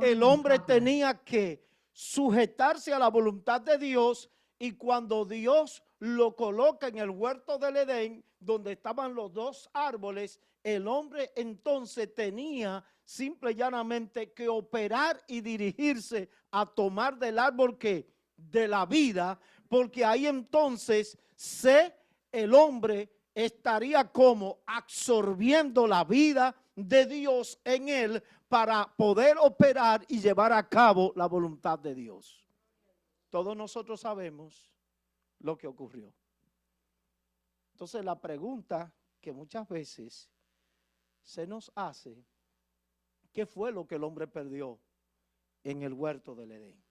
el hombre tenía que sujetarse a la voluntad de Dios, y cuando Dios lo coloca en el huerto del Edén, donde estaban los dos árboles, el hombre entonces tenía simple y llanamente que operar y dirigirse a tomar del árbol que de la vida, porque ahí entonces el hombre estaría como absorbiendo la vida de Dios en él para poder operar y llevar a cabo la voluntad de Dios. Todos nosotros sabemos lo que ocurrió. Entonces la pregunta que muchas veces se nos hace, ¿qué fue lo que el hombre perdió en el huerto del Edén?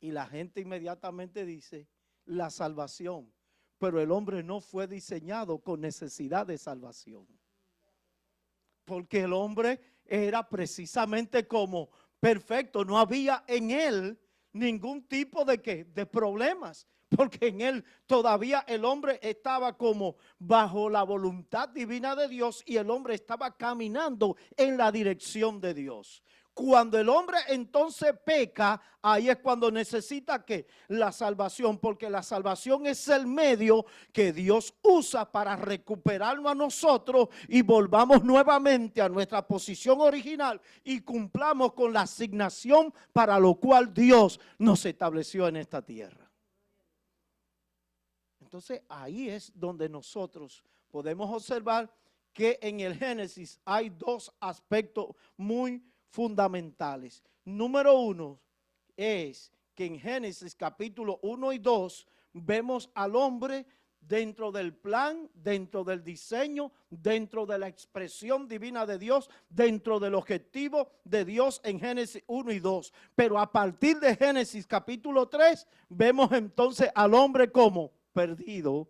Y la gente inmediatamente dice, la salvación. Pero el hombre no fue diseñado con necesidad de salvación. Porque el hombre era precisamente como perfecto, no había en él ningún tipo de problemas, porque en él todavía el hombre estaba como bajo la voluntad divina de Dios, y el hombre estaba caminando en la dirección de Dios. Cuando el hombre entonces peca, ahí es cuando necesita que la salvación, porque la salvación es el medio que Dios usa para recuperarnos a nosotros y volvamos nuevamente a nuestra posición original y cumplamos con la asignación para lo cual Dios nos estableció en esta tierra. Entonces ahí es donde nosotros podemos observar que en el Génesis hay dos aspectos muy fundamentales. Número uno es que en Génesis capítulo 1 y 2 vemos al hombre dentro del plan, dentro del diseño, dentro de la expresión divina de Dios, dentro del objetivo de Dios en Génesis 1 y 2. Pero a partir de Génesis capítulo 3 vemos entonces al hombre como perdido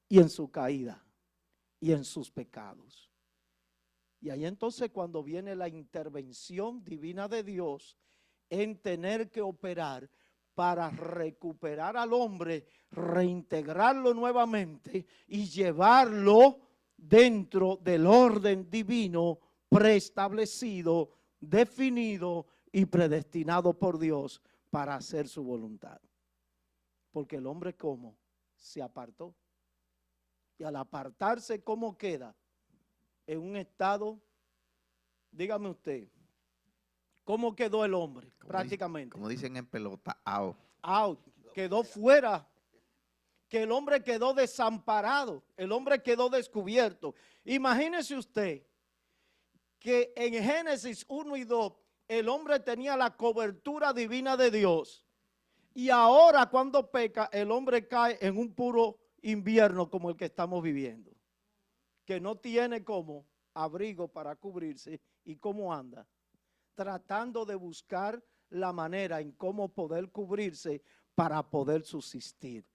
y en su caída y en sus pecados. Y ahí entonces cuando viene la intervención divina de Dios en tener que operar para recuperar al hombre, reintegrarlo nuevamente y llevarlo dentro del orden divino preestablecido, definido y predestinado por Dios para hacer su voluntad. Porque el hombre, ¿cómo? Se apartó. Y al apartarse, ¿cómo queda? En un estado, dígame usted, ¿cómo quedó el hombre? Prácticamente. Como dicen en pelota, out. Out, quedó fuera, que el hombre quedó desamparado, el hombre quedó descubierto. Imagínese usted que en Génesis 1 y 2 el hombre tenía la cobertura divina de Dios, y ahora cuando peca el hombre cae en un puro invierno como el que estamos viviendo, que no tiene como abrigo para cubrirse. ¿Y cómo anda? Tratando de buscar la manera en cómo poder cubrirse para poder subsistir.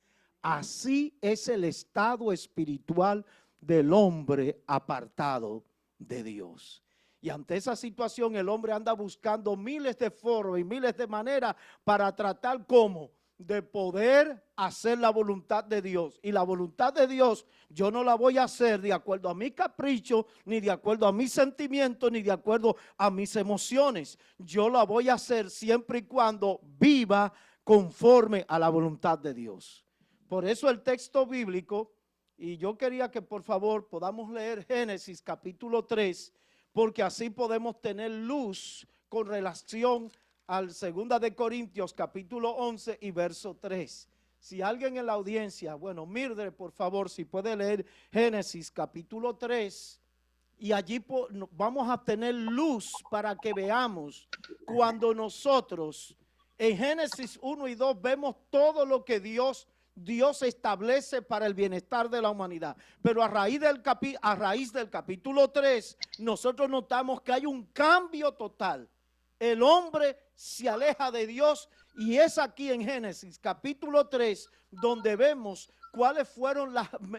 Así es el estado espiritual del hombre apartado de Dios. Y ante esa situación el hombre anda buscando miles de formas y miles de maneras para tratar como de poder hacer la voluntad de Dios. Y la voluntad de Dios yo no la voy a hacer de acuerdo a mi capricho, ni de acuerdo a mis sentimientos, ni de acuerdo a mis emociones. Yo la voy a hacer siempre y cuando viva conforme a la voluntad de Dios. Por eso el texto bíblico, y yo quería que por favor podamos leer Génesis capítulo 3, porque así podemos tener luz con relación al 2 de Corintios capítulo 11 y verso 3. Si alguien en la audiencia, bueno, Mildred, por favor, si puede leer Génesis capítulo 3, y allí vamos a tener luz para que veamos cuando nosotros en Génesis 1 y 2 vemos todo lo que Dios establece para el bienestar de la humanidad. Pero a raíz del capítulo 3, nosotros notamos que hay un cambio total. El hombre se aleja de Dios, y es aquí en Génesis capítulo 3 donde vemos cuáles fueron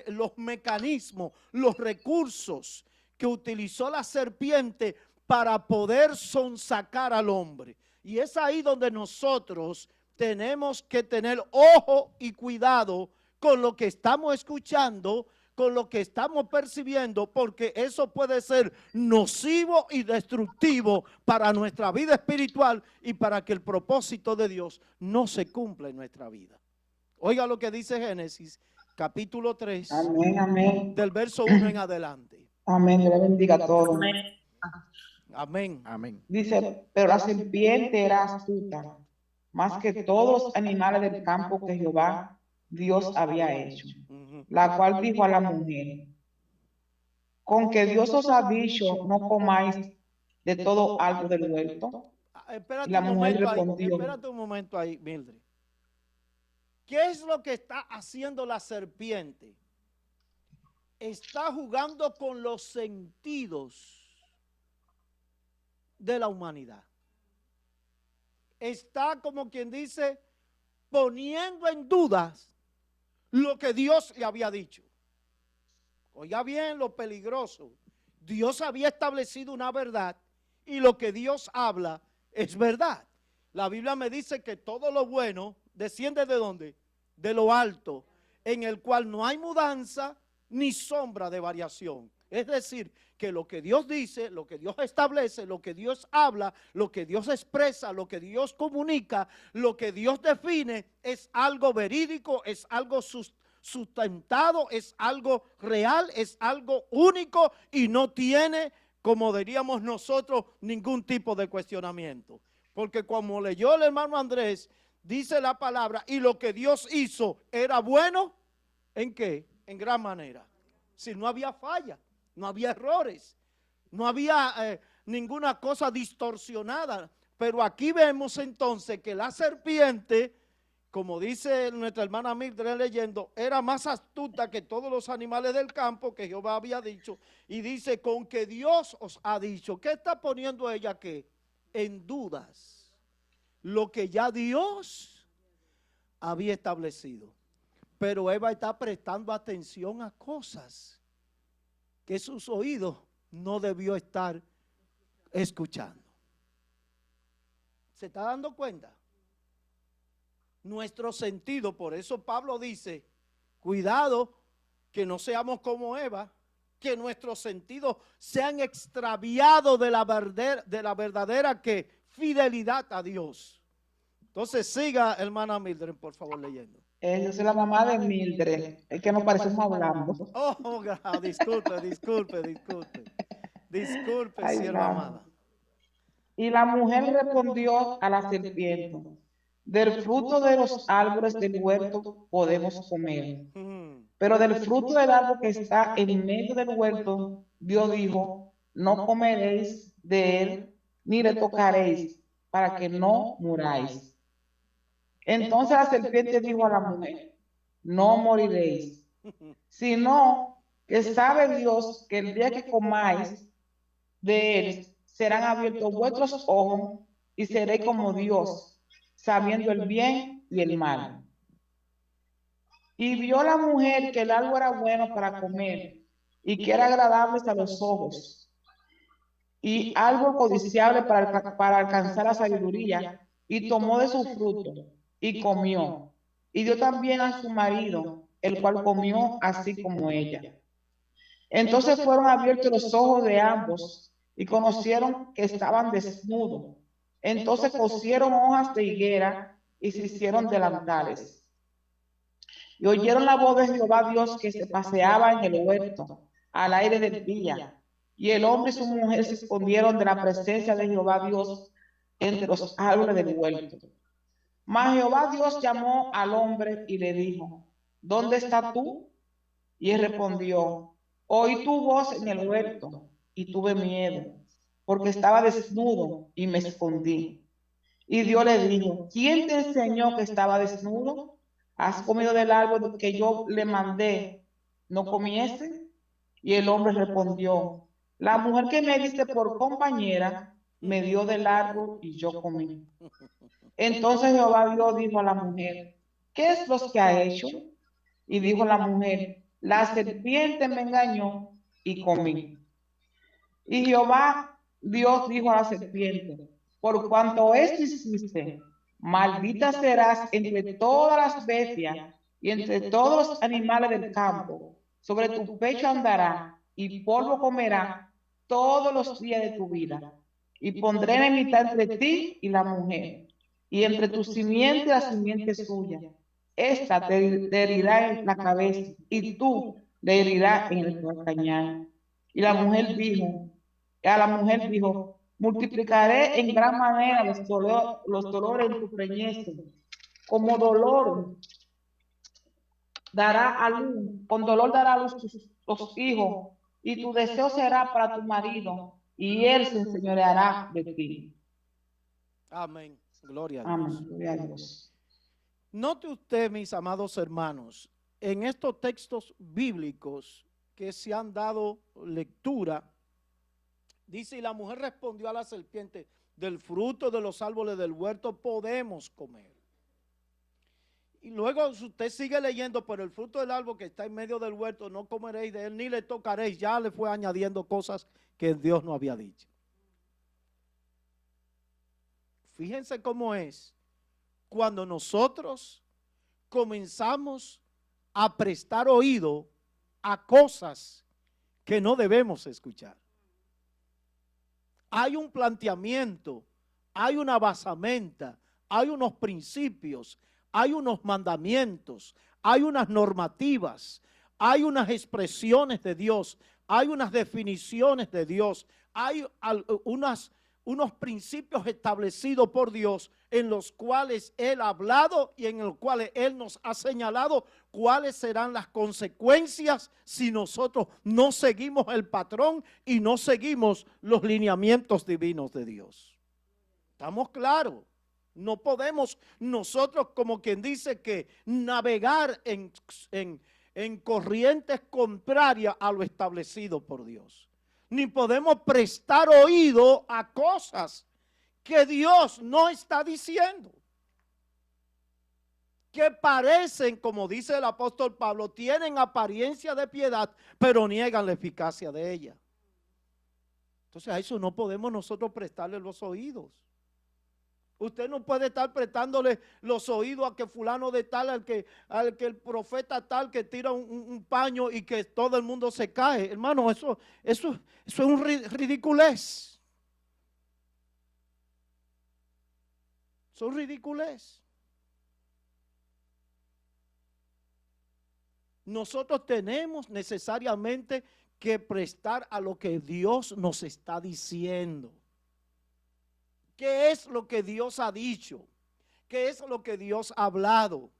los mecanismos, los recursos que utilizó la serpiente para poder sonsacar al hombre. Y es ahí donde nosotros tenemos que tener ojo y cuidado con lo que estamos escuchando, con lo que estamos percibiendo, porque eso puede ser nocivo y destructivo para nuestra vida espiritual y para que el propósito de Dios no se cumpla en nuestra vida. Oiga lo que dice Génesis, capítulo 3, Amén, amén. del verso 1 en adelante. Amén, Dios le bendiga a todos. Amén. Amén. Dice, pero la serpiente era astuta, más que todos los animales del campo que Jehová Dios había hecho, la cual dijo a la mujer, con que Dios os ha dicho, no comáis de todo árbol del huerto. Espérate La un mujer momento ahí, respondió, espérate un momento ahí, Mildred. ¿Qué es lo que está haciendo la serpiente? Está jugando con los sentidos de la humanidad. Está, como quien dice, poniendo en dudas lo que Dios le había dicho. Oiga bien lo peligroso. Dios había establecido una verdad y lo que Dios habla es verdad. La Biblia me dice que todo lo bueno desciende ¿de dónde? De lo alto, en el cual no hay mudanza ni sombra de variación. Es decir, que lo que Dios dice, lo que Dios establece, lo que Dios habla, lo que Dios expresa, lo que Dios comunica, lo que Dios define es algo verídico, es algo sustentado, es algo real, es algo único y no tiene, como diríamos nosotros, ningún tipo de cuestionamiento. Porque como leyó el hermano Andrés, dice la palabra, y lo que Dios hizo era bueno, ¿en qué? En gran manera. Si no había falla, no había errores, no había ninguna cosa distorsionada. Pero aquí vemos entonces que la serpiente, como dice nuestra hermana Mildred leyendo, era más astuta que todos los animales del campo que Jehová había dicho. Y dice, con que Dios os ha dicho. ¿Qué está poniendo ella qué? En dudas lo que ya Dios había establecido. Pero Eva está prestando atención a cosas que sus oídos no debió estar escuchando. ¿Se está dando cuenta? Nuestro sentido, por eso Pablo dice, cuidado que no seamos como Eva, que nuestros sentidos sean extraviados de la verdadera que fidelidad a Dios. Entonces siga, hermana Mildred, por favor, leyendo. yo soy la mamá de Mildred, es que nos parecemos hablando. Disculpe, Ay, sierva Dios. amada. Y la mujer respondió a la serpiente, del fruto de los árboles del huerto podemos comer, pero del fruto del árbol que está en medio del huerto, Dios dijo, no comeréis de él, ni le tocaréis, para que no muráis. Entonces la serpiente dijo a la mujer, no moriréis, sino que sabe Dios que el día que comáis de él, serán abiertos vuestros ojos y seréis como Dios, sabiendo el bien y el mal. Y vio la mujer que el árbol era bueno para comer y que era agradable a los ojos y árbol codiciable para alcanzar la sabiduría, y tomó de su fruto y comió, y dio también a su marido, el cual comió así como ella. Entonces fueron abiertos los ojos de ambos y conocieron que estaban desnudos. Entonces cosieron hojas de higuera y se hicieron delantales. Y oyeron la voz de Jehová Dios que se paseaba en el huerto al aire del día. Y el hombre y su mujer se escondieron de la presencia de Jehová Dios entre los árboles del huerto. Mas Jehová Dios llamó al hombre y le dijo, ¿dónde estás tú? Y él respondió, oí tu voz en el huerto y tuve miedo, porque estaba desnudo y me escondí. Y Dios le dijo, ¿quién te enseñó que estaba desnudo? ¿Has comido del árbol que yo le mandé? ¿No comiese? Y el hombre respondió, la mujer que me diste por compañera me dio del árbol y yo comí. Entonces Jehová Dios dijo a la mujer, ¿qué es lo que ha hecho? Y dijo la mujer, la serpiente me engañó y comí. Y Jehová Dios dijo a la serpiente, por cuanto esto hiciste, maldita serás entre todas las bestias y entre todos los animales del campo. sobre tu pecho andará, y polvo comerá todos los días de tu vida. Y pondré enemistad entre ti y la mujer, y entre tu simiente y la simiente suya. Esta te herirá en la cabeza, y tú le herirás en el calcañar. Y la mujer dijo, a la mujer dijo, multiplicaré en gran manera los dolores en tu preñez, como dolor dará a luz, con dolor dará a luz los hijos, y tu deseo será para tu marido, y él se enseñoreará de ti. Amén. Gloria a Dios. Amén. Gloria a Dios. Note usted, mis amados hermanos, en estos textos bíblicos que se han dado lectura, dice, y la mujer respondió a la serpiente, del fruto de los árboles del huerto podemos comer. Y luego si usted sigue leyendo, pero el fruto del árbol que está en medio del huerto no comeréis de él ni le tocaréis. Ya le fue añadiendo cosas que Dios no había dicho. Fíjense cómo es cuando nosotros comenzamos a prestar oído a cosas que no debemos escuchar. Hay un planteamiento, hay una basamenta, hay unos principios, hay unos mandamientos, hay unas normativas, hay unas expresiones de Dios, hay unas definiciones de Dios, hay unos principios establecidos por Dios en los cuales Él ha hablado y en los cuales Él nos ha señalado cuáles serán las consecuencias si nosotros no seguimos el patrón y no seguimos los lineamientos divinos de Dios. ¿Estamos claros? No podemos nosotros, como quien dice, que navegar en corrientes contrarias a lo establecido por Dios. Ni podemos prestar oído a cosas que Dios no está diciendo. Que parecen, como dice el apóstol Pablo, tienen apariencia de piedad, pero niegan la eficacia de ella. Entonces a eso no podemos nosotros prestarle los oídos. Usted no puede estar prestándole los oídos a que fulano de tal, al que el profeta tal que tira un paño y que todo el mundo se cae. Hermano, eso es un ridiculez. Son ridiculez. Nosotros tenemos necesariamente que prestar a lo que Dios nos está diciendo. ¿Qué es lo que Dios ha dicho? ¿Qué es lo que Dios ha hablado?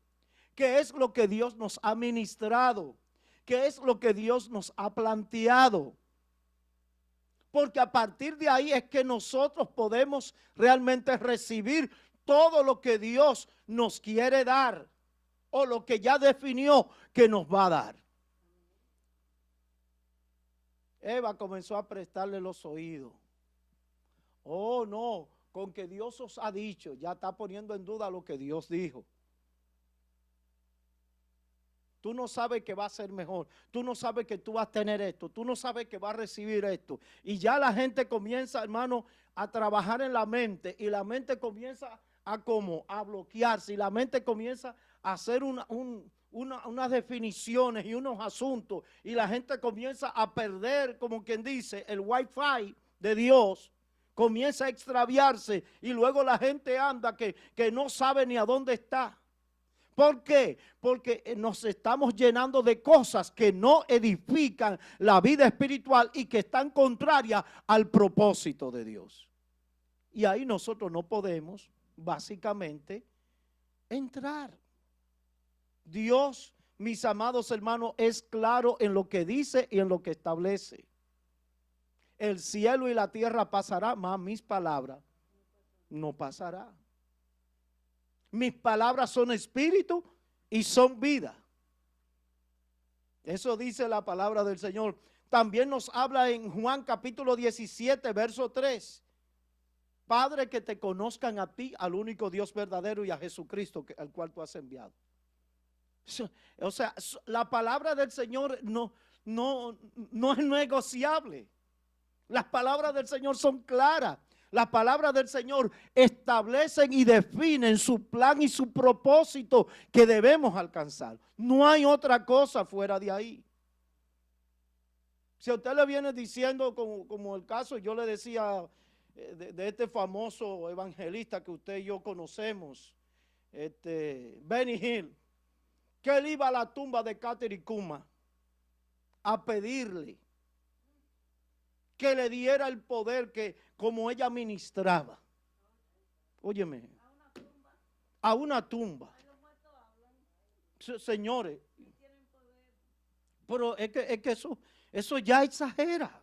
¿Qué es lo que Dios nos ha ministrado? ¿Qué es lo que Dios nos ha planteado? Porque a partir de ahí es que nosotros podemos realmente recibir todo lo que Dios nos quiere dar o lo que ya definió que nos va a dar. Eva comenzó a prestarle los oídos. Oh, no, con que Dios os ha dicho, ya está poniendo en duda lo que Dios dijo. Tú no sabes que va a ser mejor, tú no sabes que tú vas a tener esto, tú no sabes que vas a recibir esto. Y ya la gente comienza, hermano, a trabajar en la mente y la mente comienza a bloquearse y la mente comienza a hacer unas definiciones y unos asuntos y la gente comienza a perder, como quien dice, el wifi de Dios. Comienza a extraviarse y luego la gente anda que no sabe ni a dónde está. ¿Por qué? Porque nos estamos llenando de cosas que no edifican la vida espiritual y que están contrarias al propósito de Dios. Y ahí nosotros no podemos, básicamente, entrar. Dios, mis amados hermanos, es claro en lo que dice y en lo que establece. El cielo y la tierra pasará, mas mis palabras no pasarán. Mis palabras son espíritu y son vida. Eso dice la palabra del Señor. También nos habla en Juan capítulo 17, verso 3. Padre, que te conozcan a ti, al único Dios verdadero y a Jesucristo, al cual tú has enviado. O sea, la palabra del Señor no es negociable. Las palabras del Señor son claras. Las palabras del Señor establecen y definen su plan y su propósito que debemos alcanzar. No hay otra cosa fuera de ahí. Si a usted le viene diciendo, como el caso, yo le decía de este famoso evangelista que usted y yo conocemos, Benny Hill, que él iba a la tumba de Catherine Kuma a pedirle que le diera el poder que como ella ministraba. Óyeme, a una tumba. Señores, pero es que eso ya exagera.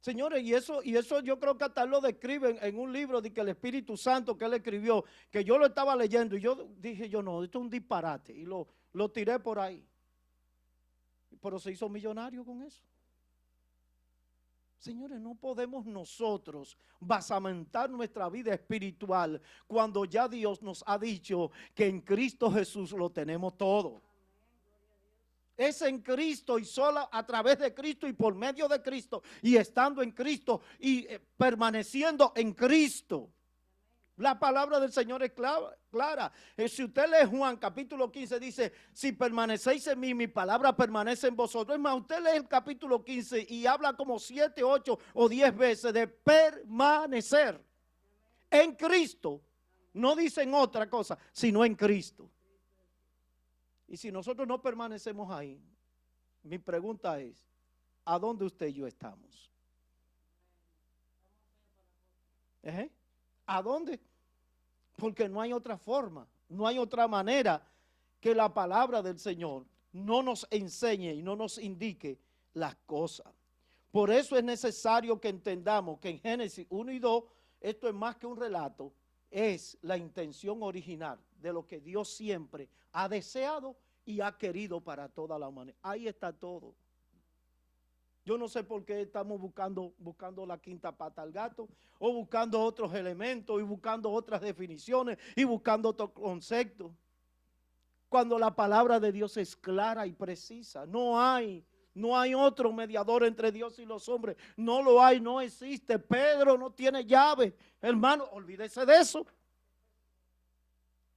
Señores, y eso yo creo que hasta lo describen en un libro de que el Espíritu Santo que él escribió, que yo lo estaba leyendo y yo dije, no, esto es un disparate, y lo tiré por ahí. Pero se hizo millonario con eso. Señores, no podemos nosotros basamentar nuestra vida espiritual cuando ya Dios nos ha dicho que en Cristo Jesús lo tenemos todo. Es en Cristo y solo a través de Cristo y por medio de Cristo y estando en Cristo y permaneciendo en Cristo. La palabra del Señor es clara. Si usted lee Juan capítulo 15, dice, si permanecéis en mí, mi palabra permanece en vosotros. Es más, usted lee el capítulo 15 y habla como 7, 8 o 10 veces de permanecer en Cristo. No dicen otra cosa, sino en Cristo. Y si nosotros no permanecemos ahí, mi pregunta es, ¿a dónde usted y yo estamos? ¿A dónde? Porque no hay otra forma, no hay otra manera que la palabra del Señor no nos enseñe y no nos indique las cosas. Por eso es necesario que entendamos que en Génesis 1 y 2, esto es más que un relato, es la intención original de lo que Dios siempre ha deseado y ha querido para toda la humanidad. Ahí está todo. Yo no sé por qué estamos buscando la quinta pata al gato, o buscando otros elementos y buscando otras definiciones y buscando otros conceptos. Cuando la palabra de Dios es clara y precisa, no hay otro mediador entre Dios y los hombres. No lo hay, no existe. Pedro no tiene llave. Hermano, olvídese de eso.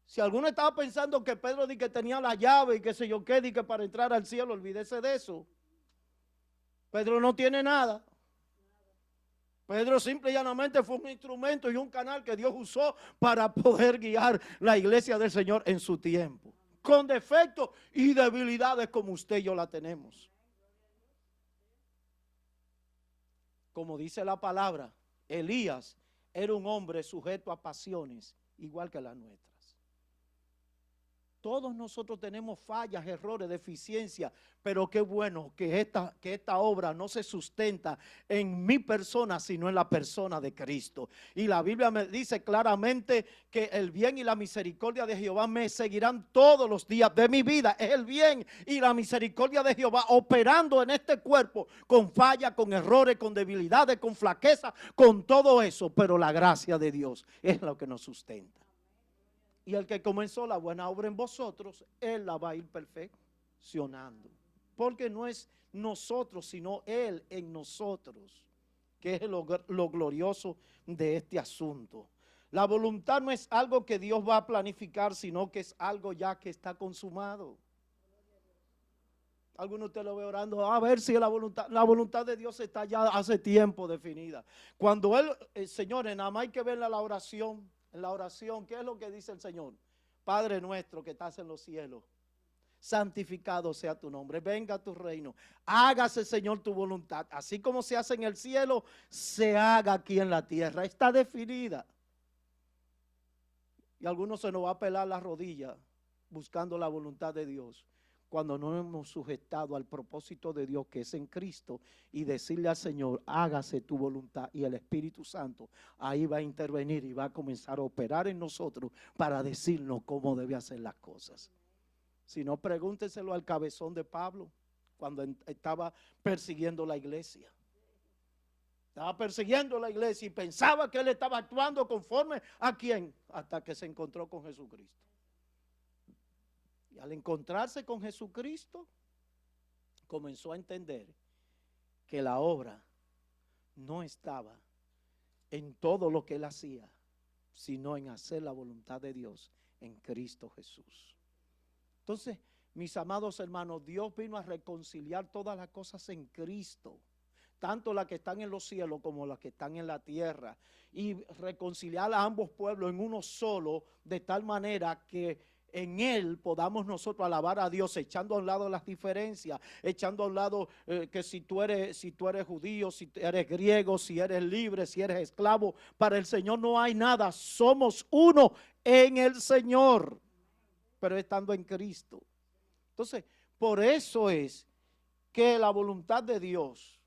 Si alguno estaba pensando que Pedro di que tenía la llave y qué sé yo qué, di que para entrar al cielo, olvídese de eso. Pedro no tiene nada. Pedro simple y llanamente fue un instrumento y un canal que Dios usó para poder guiar la iglesia del Señor en su tiempo. Con defectos y debilidades como usted y yo la tenemos. Como dice la palabra, Elías era un hombre sujeto a pasiones igual que las nuestras. Todos nosotros tenemos fallas, errores, deficiencias, pero qué bueno que esta obra no se sustenta en mi persona, sino en la persona de Cristo. Y la Biblia me dice claramente que el bien y la misericordia de Jehová me seguirán todos los días de mi vida. Es el bien y la misericordia de Jehová operando en este cuerpo con fallas, con errores, con debilidades, con flaqueza, con todo eso. Pero la gracia de Dios es lo que nos sustenta. Y el que comenzó la buena obra en vosotros, Él la va a ir perfeccionando. Porque no es nosotros, sino Él en nosotros, que es lo glorioso de este asunto. La voluntad no es algo que Dios va a planificar, sino que es algo ya que está consumado. Algunos de ustedes lo ve orando, a ver si la voluntad de Dios está ya hace tiempo definida. Cuando Él, señores, nada más hay que verla la oración. En la oración, ¿qué es lo que dice el Señor? Padre nuestro que estás en los cielos, santificado sea tu nombre, venga tu reino, hágase, Señor, tu voluntad, así como se hace en el cielo, se haga aquí en la tierra. Está definida. Y a algunos se nos va a pelar la rodilla buscando la voluntad de Dios, cuando no hemos sujetado al propósito de Dios que es en Cristo, y decirle al Señor, hágase tu voluntad, y el Espíritu Santo ahí va a intervenir y va a comenzar a operar en nosotros para decirnos cómo debe hacer las cosas. Si no, pregúnteselo al cabezón de Pablo cuando estaba persiguiendo la iglesia. Estaba persiguiendo la iglesia y pensaba que él estaba actuando conforme a quién, hasta que se encontró con Jesucristo. Y al encontrarse con Jesucristo, comenzó a entender que la obra no estaba en todo lo que él hacía, sino en hacer la voluntad de Dios en Cristo Jesús. Entonces, Mis amados hermanos, Dios vino a reconciliar todas las cosas en Cristo, tanto las que están en los cielos como las que están en la tierra, y reconciliar a ambos pueblos en uno solo, de tal manera que en Él podamos nosotros alabar a Dios, echando a un lado las diferencias, echando a un lado que si tú eres judío, si eres griego, si eres libre, si eres esclavo, para el Señor no hay nada, somos uno en el Señor, pero estando en Cristo. Entonces, por eso es que la voluntad de Dios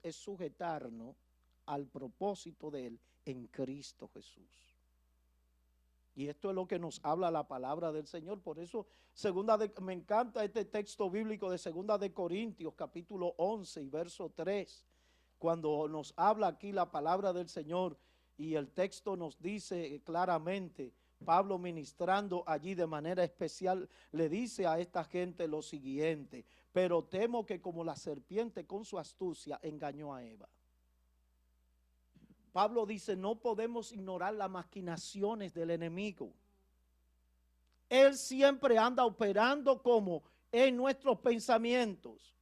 es sujetarnos al propósito de Él en Cristo Jesús. Y esto es lo que nos habla la palabra del Señor. Por eso me encanta este texto bíblico de 2 de Corintios, capítulo 11 y verso 3, cuando nos habla aquí la palabra del Señor y el texto nos dice claramente, Pablo ministrando allí de manera especial, le dice a esta gente lo siguiente: pero temo que como la serpiente con su astucia engañó a Eva. Pablo dice, no podemos ignorar las maquinaciones del enemigo. Él siempre anda operando como en nuestros pensamientos.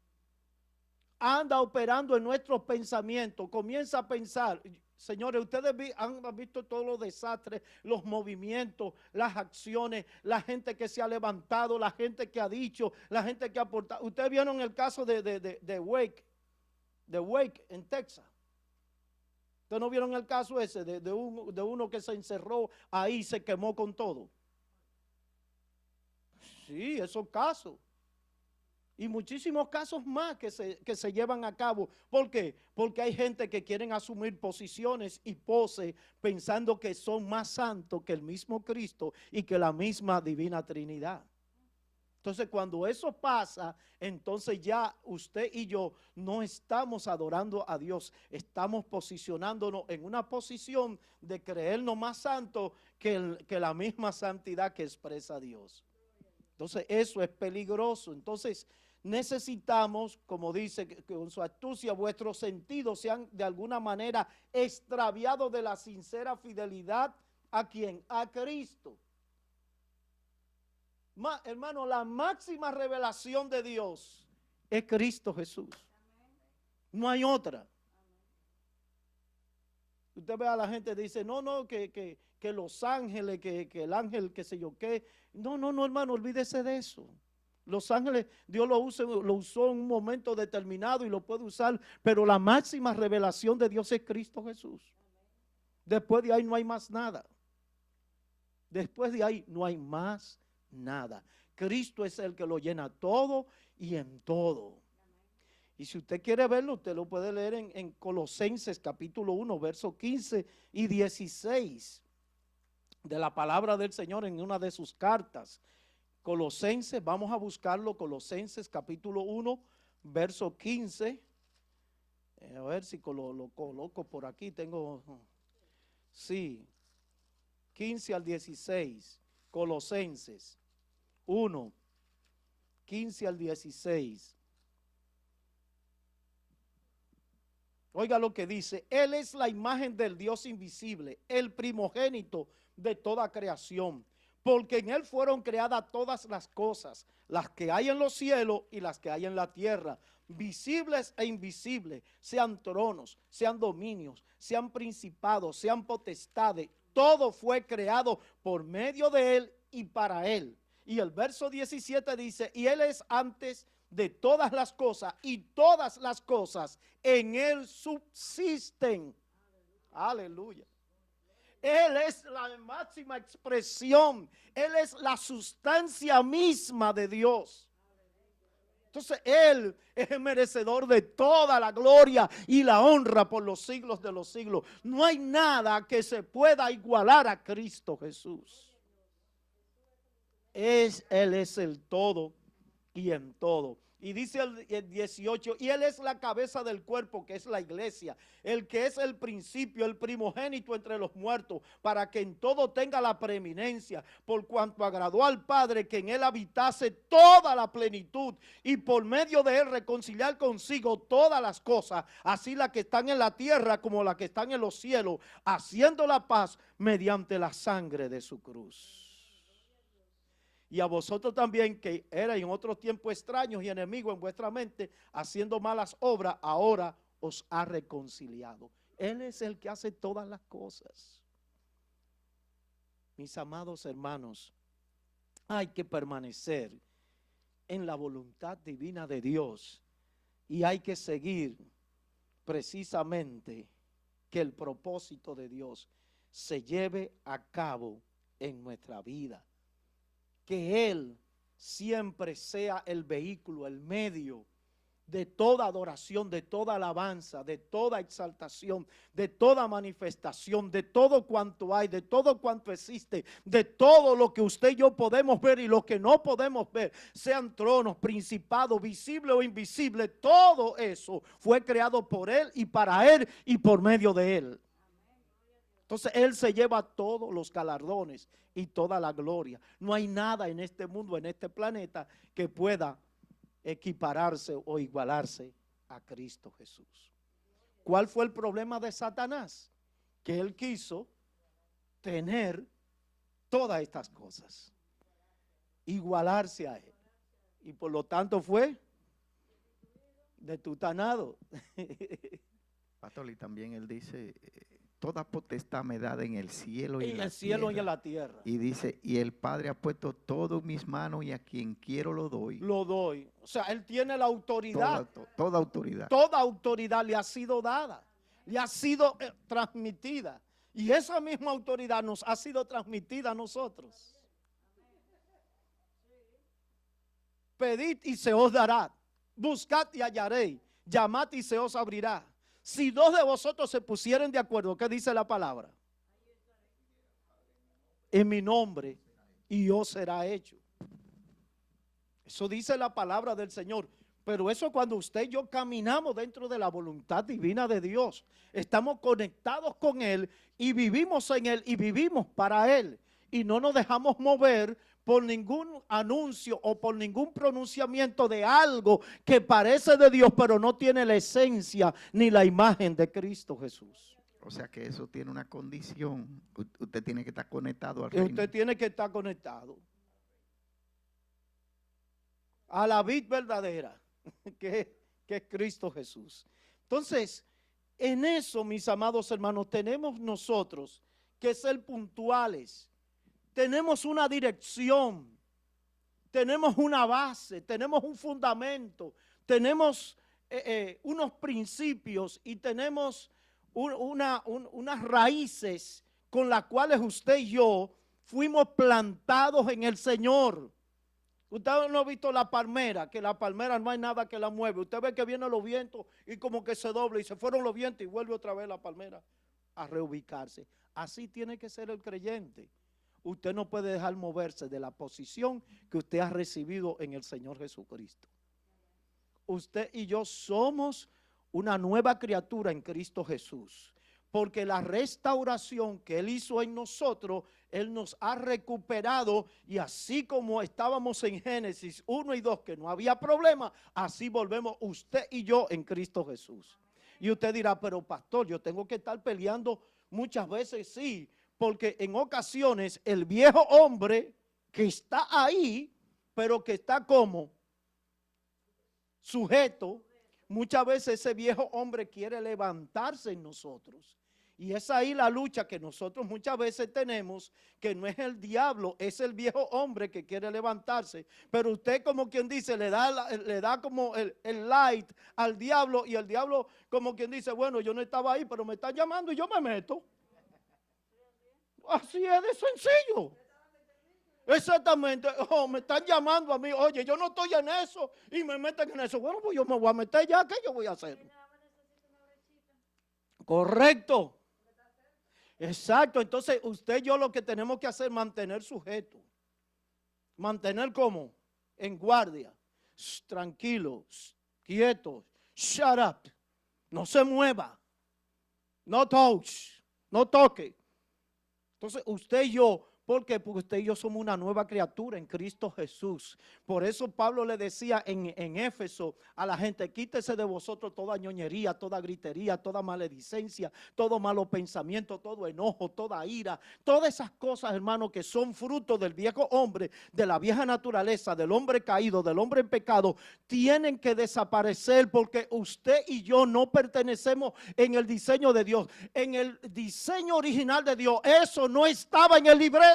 Anda operando en nuestros pensamientos. Comienza a pensar. Señores, ustedes han visto todos los desastres, los movimientos, las acciones, la gente que se ha levantado, la gente que ha dicho, la gente que ha aportado. Ustedes vieron el caso de Wake en Texas. ¿Ustedes no vieron el caso ese de uno que se encerró ahí y se quemó con todo? Sí, esos casos. Y muchísimos casos más que se llevan a cabo. ¿Por qué? Porque hay gente que quieren asumir posiciones y poses pensando que son más santos que el mismo Cristo y que la misma Divina Trinidad. Entonces, cuando eso pasa, entonces ya usted y yo no estamos adorando a Dios, estamos posicionándonos en una posición de creernos más santos que la misma santidad que expresa Dios. Entonces, eso es peligroso. Entonces, necesitamos, como dice, que con su astucia vuestros sentidos sean de alguna manera extraviados de la sincera fidelidad. ¿A quién? A Cristo. Hermano, la máxima revelación de Dios es Cristo Jesús. No hay otra. Usted ve a la gente que dice, no, que los ángeles, que el ángel, qué sé yo qué. No, hermano, olvídese de eso. Los ángeles, Dios lo usó en un momento determinado y lo puede usar, pero la máxima revelación de Dios es Cristo Jesús. Después de ahí no hay más nada. Después de ahí no hay más nada. Cristo es el que lo llena todo y en todo. Y si usted quiere verlo, usted lo puede leer en Colosenses capítulo 1, versos 15 y 16 de la palabra del Señor en una de sus cartas. Colosenses, vamos a buscarlo, Colosenses capítulo 1, verso 15. A ver si lo coloco por aquí, sí, 15 al 16, Colosenses 1, 15 al 16. Oiga lo que dice, Él es la imagen del Dios invisible, el primogénito de toda creación, porque en Él fueron creadas todas las cosas, las que hay en los cielos y las que hay en la tierra, visibles e invisibles, sean tronos, sean dominios, sean principados, sean potestades, todo fue creado por medio de Él y para Él. Y el verso 17 dice, y Él es antes de todas las cosas, y todas las cosas en Él subsisten. Aleluya. Él es la máxima expresión, Él es la sustancia misma de Dios. Entonces Él es el merecedor de toda la gloria y la honra por los siglos de los siglos. No hay nada que se pueda igualar a Cristo Jesús. Él es el todo y en todo. Y dice el 18, y Él es la cabeza del cuerpo, que es la iglesia, el que es el principio, el primogénito entre los muertos, para que en todo tenga la preeminencia, por cuanto agradó al Padre que en Él habitase toda la plenitud, y por medio de Él reconciliar consigo todas las cosas, así las que están en la tierra como las que están en los cielos, haciendo la paz mediante la sangre de su cruz. y a vosotros también, que erais en otros tiempos extraños y enemigos en vuestra mente, haciendo malas obras, ahora os ha reconciliado. Él es el que hace todas las cosas. Mis amados hermanos, hay que permanecer en la voluntad divina de Dios y hay que seguir precisamente que el propósito de Dios se lleve a cabo en nuestra vida. Que Él siempre sea el vehículo, el medio de toda adoración, de toda alabanza, de toda exaltación, de toda manifestación, de todo cuanto hay, de todo cuanto existe, de todo lo que usted y yo podemos ver y lo que no podemos ver, sean tronos, principados, visibles o invisibles, todo eso fue creado por Él y para Él y por medio de Él. Entonces Él se lleva todos los galardones y toda la gloria. No hay nada en este mundo, en este planeta, que pueda equipararse o igualarse a Cristo Jesús. ¿Cuál fue el problema de Satanás? Que él quiso tener todas estas cosas, igualarse a él, y por lo tanto fue detutanado. Pastor, y también él dice, toda potestad me da en el cielo y En en la el cielo y en tierra. la tierra. Y dice, y el Padre ha puesto todo en mis manos y a quien quiero lo doy. Lo doy. O sea, él tiene la autoridad. Toda autoridad. Toda autoridad le ha sido dada, le ha sido transmitida. Y esa misma autoridad nos ha sido transmitida a nosotros. Pedid y se os dará. Buscad y hallaréis. Llamad y se os abrirá. Si dos de vosotros se pusieren de acuerdo, ¿qué dice la palabra? En mi nombre, y os será hecho. Eso dice la palabra del Señor. Pero eso cuando usted y yo caminamos dentro de la voluntad divina de Dios, estamos conectados con Él y vivimos en Él y vivimos para Él. Y no nos dejamos mover por ningún anuncio o por ningún pronunciamiento de algo que parece de Dios, pero no tiene la esencia ni la imagen de Cristo Jesús. O sea que eso tiene una condición. Usted tiene que estar conectado al reino. Usted tiene que estar conectado a la vid verdadera, que es Cristo Jesús. Entonces, en eso, mis amados hermanos, tenemos nosotros que ser puntuales. Tenemos una dirección, tenemos una base, tenemos un fundamento, tenemos unos principios y tenemos unas raíces con las cuales usted y yo fuimos plantados en el Señor. Usted no ha visto la palmera, que la palmera no hay nada que la mueve. Usted ve que vienen los vientos y como que se dobla y se fueron los vientos y vuelve otra vez la palmera a reubicarse. Así tiene que ser el creyente. Usted no puede dejar moverse de la posición que usted ha recibido en el Señor Jesucristo. Usted y yo somos una nueva criatura en Cristo Jesús, porque la restauración que Él hizo en nosotros, Él nos ha recuperado, y así como estábamos en Génesis 1 y 2, que no había problema, así volvemos usted y yo en Cristo Jesús. Y usted dirá, pero pastor, yo tengo que estar peleando muchas veces, sí, porque en ocasiones el viejo hombre que está ahí, pero que está como sujeto, muchas veces ese viejo hombre quiere levantarse en nosotros. Y es ahí la lucha que nosotros muchas veces tenemos, que no es el diablo, es el viejo hombre que quiere levantarse. Pero usted, como quien dice, le da como el light al diablo, y el diablo como quien dice, bueno, yo no estaba ahí, pero me están llamando y yo me meto. Así es de sencillo. Exactamente. Oh, me están llamando a mí. Oye, yo no estoy en eso y me meten en eso. Bueno, pues yo me voy a meter ya. ¿Qué yo voy a hacer? Correcto. Exacto. Entonces, usted y yo lo que tenemos que hacer es mantener sujeto. Mantener como en guardia. Tranquilo, quieto. Shut up. No se mueva. No touch. No toque. Entonces usted y yo ¿Por qué? Porque usted y yo somos una nueva criatura en Cristo Jesús. Por eso Pablo le decía en Éfeso a la gente: quítese de vosotros toda ñoñería, toda gritería, toda maledicencia, todo malo pensamiento, todo enojo, toda ira, todas esas cosas, hermano, que son fruto del viejo hombre, de la vieja naturaleza, del hombre caído, del hombre en pecado, tienen que desaparecer, porque usted y yo no pertenecemos en el diseño de Dios. En el diseño original de Dios, eso no estaba en el libreto.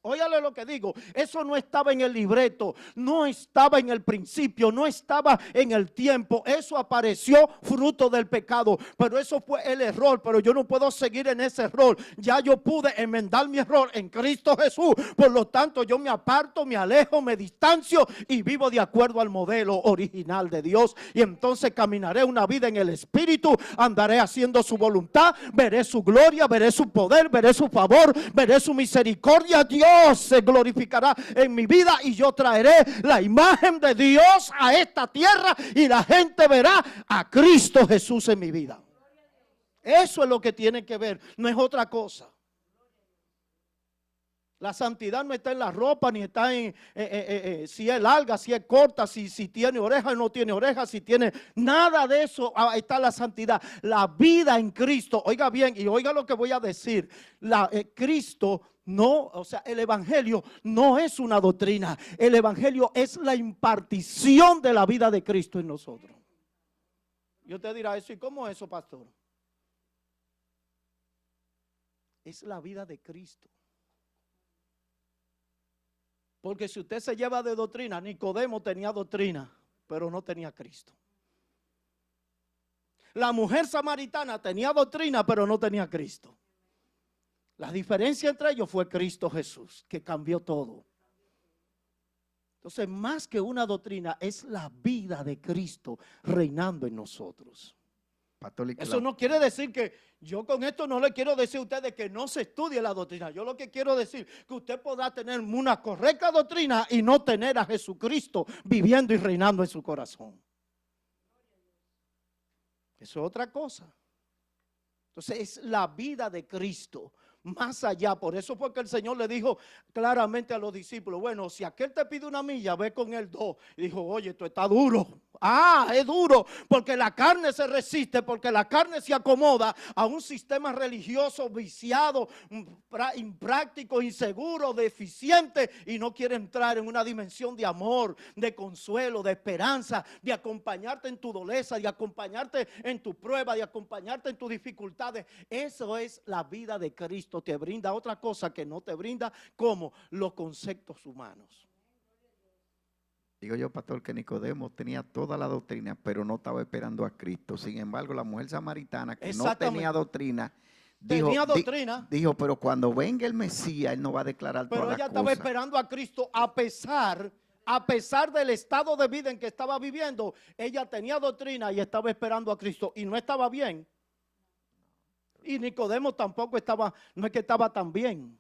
Óyale lo que digo, eso no estaba en el libreto, no estaba en el principio, no estaba en el tiempo, eso apareció fruto del pecado, pero eso fue el error, pero yo no puedo seguir en ese error, ya yo pude enmendar mi error en Cristo Jesús, por lo tanto yo me aparto, me alejo, me distancio y vivo de acuerdo al modelo original de Dios, y entonces caminaré una vida en el Espíritu, andaré haciendo su voluntad, veré su gloria, veré su poder, veré su favor, veré su misericordia. Dios se glorificará en mi vida y yo traeré la imagen de Dios a esta tierra y la gente verá a Cristo Jesús en mi vida. Eso es lo que tiene que ver, no es otra cosa. La santidad no está en la ropa, ni está en si es larga, si es corta, si tiene oreja o no tiene oreja, si tiene nada de eso. Ahí está la santidad, la vida en Cristo. Oiga bien y oiga lo que voy a decir. Cristo no, o sea, el evangelio no es una doctrina. El evangelio es la impartición de la vida de Cristo en nosotros. Y usted dirá eso, ¿y cómo es eso, pastor? Es la vida de Cristo. Porque si usted se lleva de doctrina, Nicodemo tenía doctrina, pero no tenía Cristo. La mujer samaritana tenía doctrina, pero no tenía Cristo. La diferencia entre ellos fue Cristo Jesús, que cambió todo. Entonces, más que una doctrina, es la vida de Cristo reinando en nosotros. Pastor, Eso no quiere decir que yo con esto no le quiero decir a ustedes que no se estudie la doctrina. Yo lo que quiero decir que usted podrá tener una correcta doctrina y no tener a Jesucristo viviendo y reinando en su corazón. Eso es otra cosa. Entonces es la vida de Cristo. Más allá, por eso fue que el Señor le dijo claramente a los discípulos: bueno, si aquel te pide una milla, ve con él 2. Y dijo: oye, esto está duro. Es duro, porque la carne se resiste, porque la carne se acomoda a un sistema religioso viciado, impráctico, inseguro, deficiente, y no quiere entrar en una dimensión de amor, de consuelo, de esperanza, de acompañarte en tu doleza, de acompañarte en tu prueba, de acompañarte en tus dificultades. Eso es la vida de Cristo. Te brinda otra cosa que no te brinda, como los conceptos humanos. Digo yo, pastor, que Nicodemo tenía toda la doctrina, pero no estaba esperando a Cristo. Sin embargo, la mujer samaritana, que no tenía doctrina, dijo, pero cuando venga el Mesías, él no va a declarar todas las cosas. Pero ella estaba esperando a Cristo a pesar del estado de vida en que estaba viviendo. Ella tenía doctrina y estaba esperando a Cristo y no estaba bien. Y Nicodemo tampoco estaba, no es que estaba tan bien.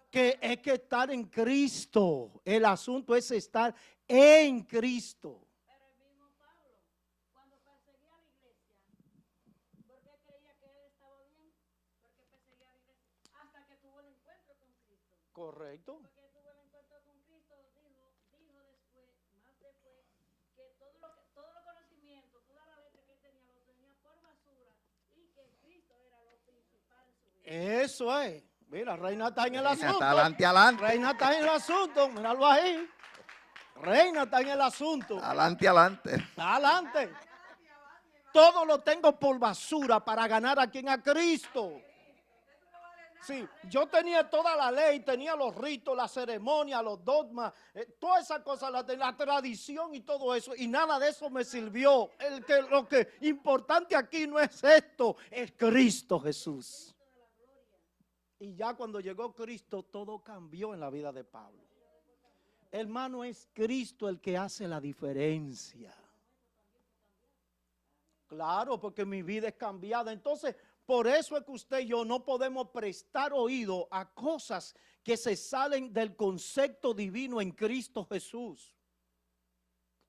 Que es que estar en Cristo. El asunto es estar en Cristo. Pero el mismo Pablo, cuando perseguía a la iglesia, ¿por qué creía que él estaba bien? Porque perseguía a la iglesia hasta que tuvo el encuentro con Cristo. Correcto. Porque tuvo el encuentro con Cristo, dijo después, más después, que todo los conocimientos, toda la letra que él tenía, lo tenía por basura y que Cristo era lo principal en su vida. Eso es. Mira, Reina está en el asunto. Está adelante. Reina está en el asunto. Míralo ahí. Reina está en el asunto. Adelante. Todo lo tengo por basura para ganar a quien, a Cristo. Sí, yo tenía toda la ley, tenía los ritos, la ceremonia, los dogmas, todas esas cosas, la tradición y todo eso, y nada de eso me sirvió. Lo que importante aquí no es esto, es Cristo Jesús. Y ya cuando llegó Cristo, todo cambió en la vida de Pablo. Hermano, es Cristo el que hace la diferencia. Claro, porque mi vida es cambiada. Entonces, por eso es que usted y yo no podemos prestar oído a cosas que se salen del concepto divino en Cristo Jesús.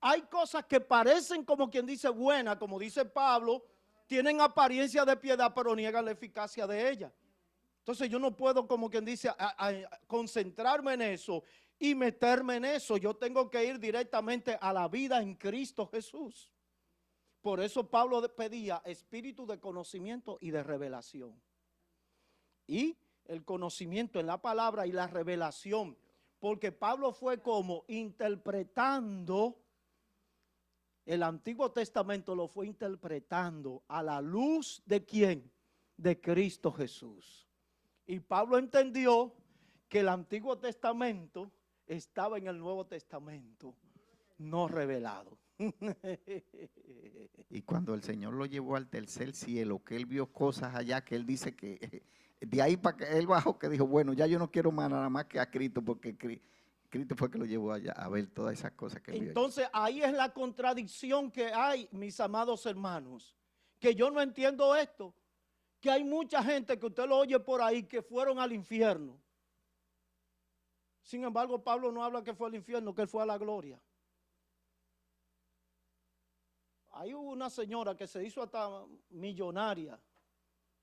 Hay cosas que parecen, como quien dice, buenas, como dice Pablo, tienen apariencia de piedad, pero niegan la eficacia de ella. Entonces yo no puedo, como quien dice, concentrarme en eso y meterme en eso. Yo tengo que ir directamente a la vida en Cristo Jesús. Por eso Pablo pedía espíritu de conocimiento y de revelación. Y el conocimiento en la palabra y la revelación. Porque Pablo fue como interpretando, el Antiguo Testamento lo fue interpretando a la luz de ¿quién? De Cristo Jesús. Y Pablo entendió que el Antiguo Testamento estaba en el Nuevo Testamento, no revelado. Y cuando el Señor lo llevó al tercer cielo, que él vio cosas allá, que él dice que de ahí para que él bajó, que dijo, bueno, ya yo no quiero más nada más que a Cristo, porque Cristo fue que lo llevó allá a ver todas esas cosas que él vio. Entonces ahí es la contradicción que hay, mis amados hermanos, que yo no entiendo esto, que hay mucha gente que usted lo oye por ahí que fueron al infierno. Sin embargo, Pablo no habla que fue al infierno, que él fue a la gloria. Hay una señora que se hizo hasta millonaria,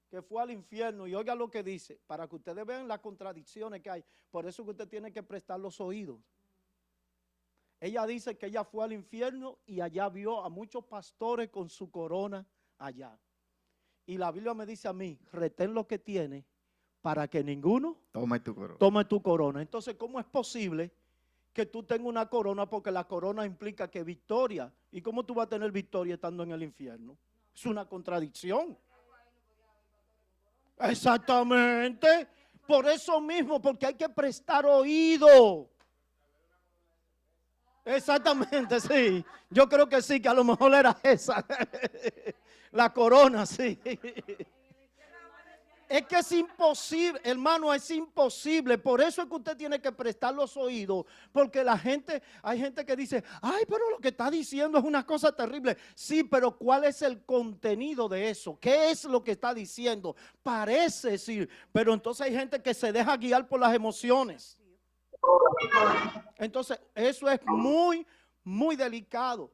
que fue al infierno, y oiga lo que dice, para que ustedes vean las contradicciones que hay. Por eso que usted tiene que prestar los oídos. Ella dice que ella fue al infierno y allá vio a muchos pastores con su corona allá. Y la Biblia me dice a mí, retén lo que tiene para que ninguno tome tu corona. Tome tu corona. Entonces, ¿cómo es posible que tú tengas una corona? Porque la corona implica que victoria. ¿Y cómo tú vas a tener victoria estando en el infierno? Es una contradicción. Exactamente. Por eso mismo, porque hay que prestar oído. Exactamente, sí. Yo creo que sí, que a lo mejor era esa. La corona, sí. Es que es imposible, hermano, es imposible. Por eso es que usted tiene que prestar los oídos. Porque hay gente que dice, ay, pero lo que está diciendo es una cosa terrible. Sí, pero ¿cuál es el contenido de eso? ¿Qué es lo que está diciendo? Parece decir, pero entonces hay gente que se deja guiar por las emociones. Entonces, eso es muy, muy delicado.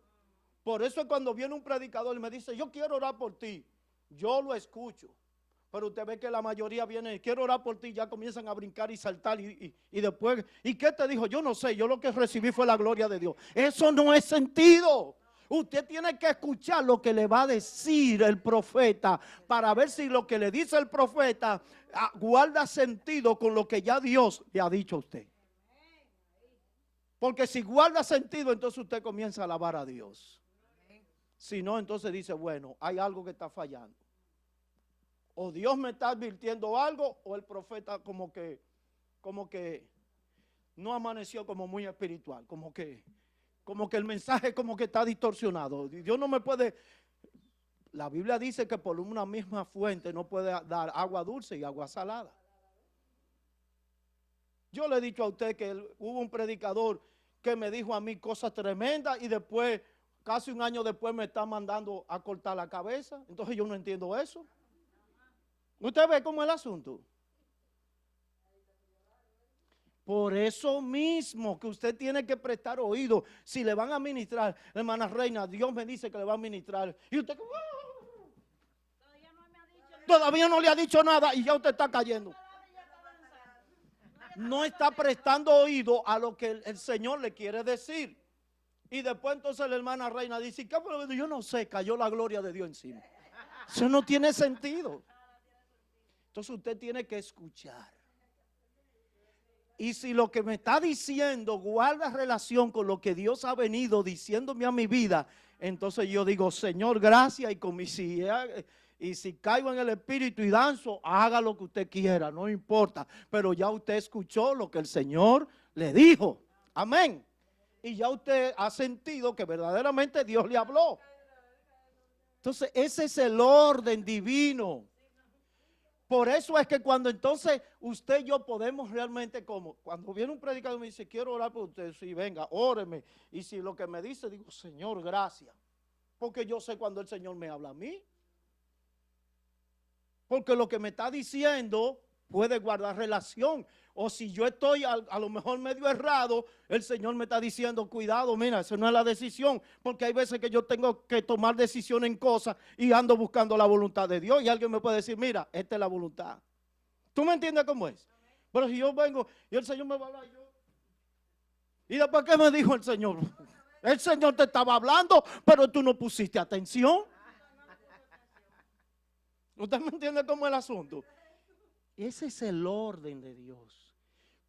Por eso es cuando viene un predicador y me dice, yo quiero orar por ti. Yo lo escucho. Pero usted ve que la mayoría viene, quiero orar por ti, ya comienzan a brincar y saltar y después, ¿y qué te dijo? Yo no sé, yo lo que recibí fue la gloria de Dios. Eso no es sentido. Usted tiene que escuchar lo que le va a decir el profeta para ver si lo que le dice el profeta guarda sentido con lo que ya Dios le ha dicho a usted. Porque si guarda sentido, entonces usted comienza a alabar a Dios. Si no, entonces dice, bueno, hay algo que está fallando. O Dios me está advirtiendo algo, o el profeta como que no amaneció como muy espiritual, como que el mensaje como que está distorsionado. Dios no me puede, la Biblia dice que por una misma fuente no puede dar agua dulce y agua salada. Yo le he dicho a usted que hubo un predicador que me dijo a mí cosas tremendas y después, casi un año después, me está mandando a cortar la cabeza. Entonces yo no entiendo eso. ¿Usted ve cómo es el asunto? Por eso mismo que usted tiene que prestar oído. Si le van a ministrar, hermana Reina, Dios me dice que le va a ministrar. Y usted, todavía no le ha dicho nada y ya usted está cayendo. No está prestando oído a lo que el Señor le quiere decir. Y después entonces la hermana Reina dice, ¿qué fue? Yo no sé, cayó la gloria de Dios encima. Eso no tiene sentido. Entonces usted tiene que escuchar. Y si lo que me está diciendo guarda relación con lo que Dios ha venido diciéndome a mi vida, entonces yo digo, Señor, gracias, y si caigo en el espíritu y danzo, haga lo que usted quiera, no importa. Pero ya usted escuchó lo que el Señor le dijo. Amén. Y ya usted ha sentido que verdaderamente Dios le habló. Entonces ese es el orden divino. Por eso es que cuando entonces usted y yo podemos realmente, como cuando viene un predicador y me dice, quiero orar por usted, sí, venga, óreme. Y si lo que me dice, digo, Señor, gracias. Porque yo sé cuando el Señor me habla a mí. Porque lo que me está diciendo puede guardar relación. O si yo estoy a lo mejor medio errado, el Señor me está diciendo, cuidado, mira, eso no es la decisión. Porque hay veces que yo tengo que tomar decisiones en cosas y ando buscando la voluntad de Dios. Y alguien me puede decir, mira, esta es la voluntad. ¿Tú me entiendes cómo es? Pero si yo vengo y el Señor me va a hablar, ¿y después qué me dijo el Señor? El Señor te estaba hablando, pero tú no pusiste atención. ¿Usted me entiende cómo es el asunto? Ese es el orden de Dios.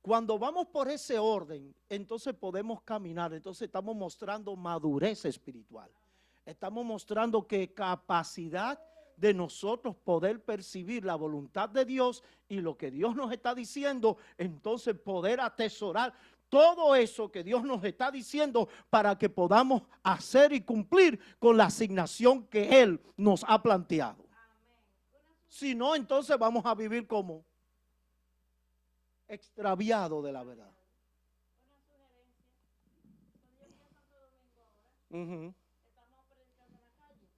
Cuando vamos por ese orden, entonces podemos caminar. Entonces estamos mostrando madurez espiritual. Estamos mostrando que capacidad de nosotros poder percibir la voluntad de Dios y lo que Dios nos está diciendo, entonces poder atesorar todo eso que Dios nos está diciendo para que podamos hacer y cumplir con la asignación que Él nos ha planteado. Si no, entonces vamos a vivir como extraviados de la verdad. Una sugerencia. Cuando yo fui a Santo Domingo ahora, estamos predicando en la calle.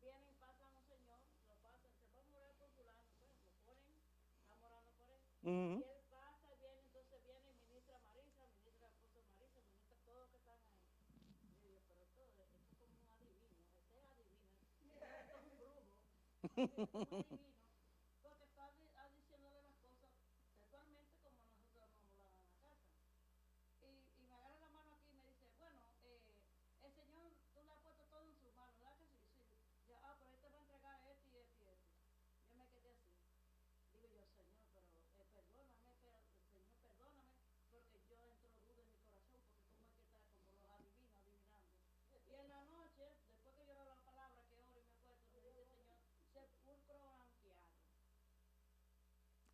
Vienen y pasan un señor, lo pasan, se va a morar por fulano, pues lo ponen, estamos orando por él. Y él pasa, viene, entonces viene y ministra Marisa, ministra el esposo Marisa, ministra todos los que están ahí. Y yo digo, pero esto es como un adivino, este es adivino, esto es un brujo, es un adivino. Porque está diciéndole las cosas textualmente como nosotros nos hablaban en la casa. Y me agarra la mano aquí y me dice, bueno, el Señor, tú le has puesto todo en sus manos, ¿verdad que sí? Sí. Yo, pero él te va a entregar esto y esto y esto. Yo me quedé así. Digo yo, Señor, pero perdóname, Señor, perdóname, porque yo entro duda en mi corazón, porque como es que está como los adivinos, adivinando. Y en la noche, después que yo leo la palabra, que oro y me acuerdo, me dice, Señor, sepulcro blanqueado.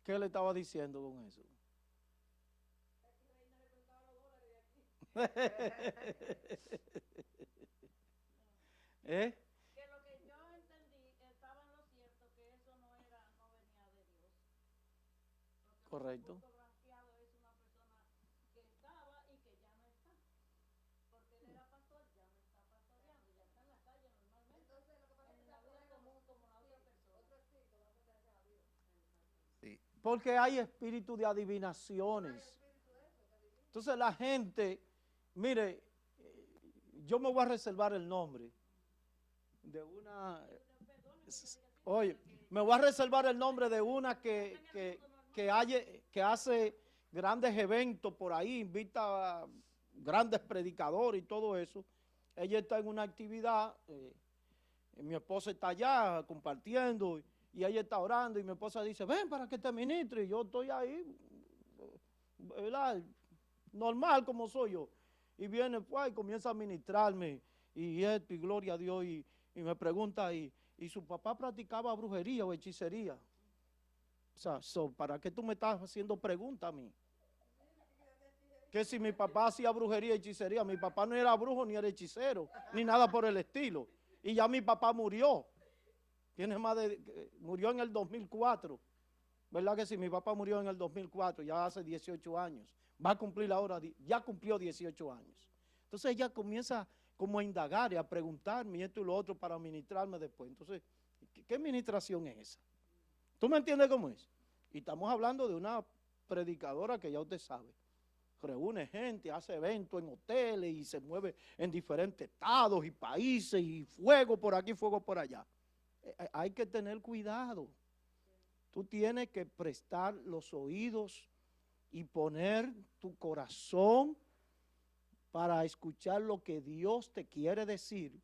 ¿Qué le estaba diciendo con eso? ¿Eh? Que lo que yo entendí estaba en lo cierto, que eso no venía de Dios. Porque Correcto. el blanqueado es una persona que estaba y que ya no está. Porque él era pastor, ya no está pastoreando, ya está en la calle normalmente. Entonces, lo que pasa es que en la vida común como la otra persona. Otro espíritu, vamos a gracias a Dios. Sí. Porque hay espíritu de adivinaciones. Entonces la gente, mire, yo me voy a reservar el nombre de una, oye, me voy a reservar el nombre de una que hace grandes eventos por ahí, invita a grandes predicadores y todo eso. Ella está en una actividad, mi esposa está allá compartiendo y ella está orando y mi esposa dice, ven para que te ministre, y yo estoy ahí, ¿verdad? Normal como soy yo. Y viene pues, y comienza a ministrarme y esto, y gloria a Dios, y me pregunta, ¿y su papá practicaba brujería o hechicería? O sea, ¿para qué tú me estás haciendo preguntas a mí? Que si mi papá hacía brujería y hechicería, mi papá no era brujo ni era hechicero, ni nada por el estilo. Y ya mi papá murió. Murió en el 2004. ¿Verdad que sí? Mi papá murió en el 2004, ya hace 18 años. Va a cumplir ahora, ya cumplió 18 años. Entonces ella comienza como a indagar y a preguntarme esto y lo otro para ministrarme después. Entonces, ¿qué ministración es esa? ¿Tú me entiendes cómo es? Y estamos hablando de una predicadora que ya usted sabe. Reúne gente, hace eventos en hoteles y se mueve en diferentes estados y países y fuego por aquí, fuego por allá. Hay que tener cuidado. Tú tienes que prestar los oídos y poner tu corazón para escuchar lo que Dios te quiere decir.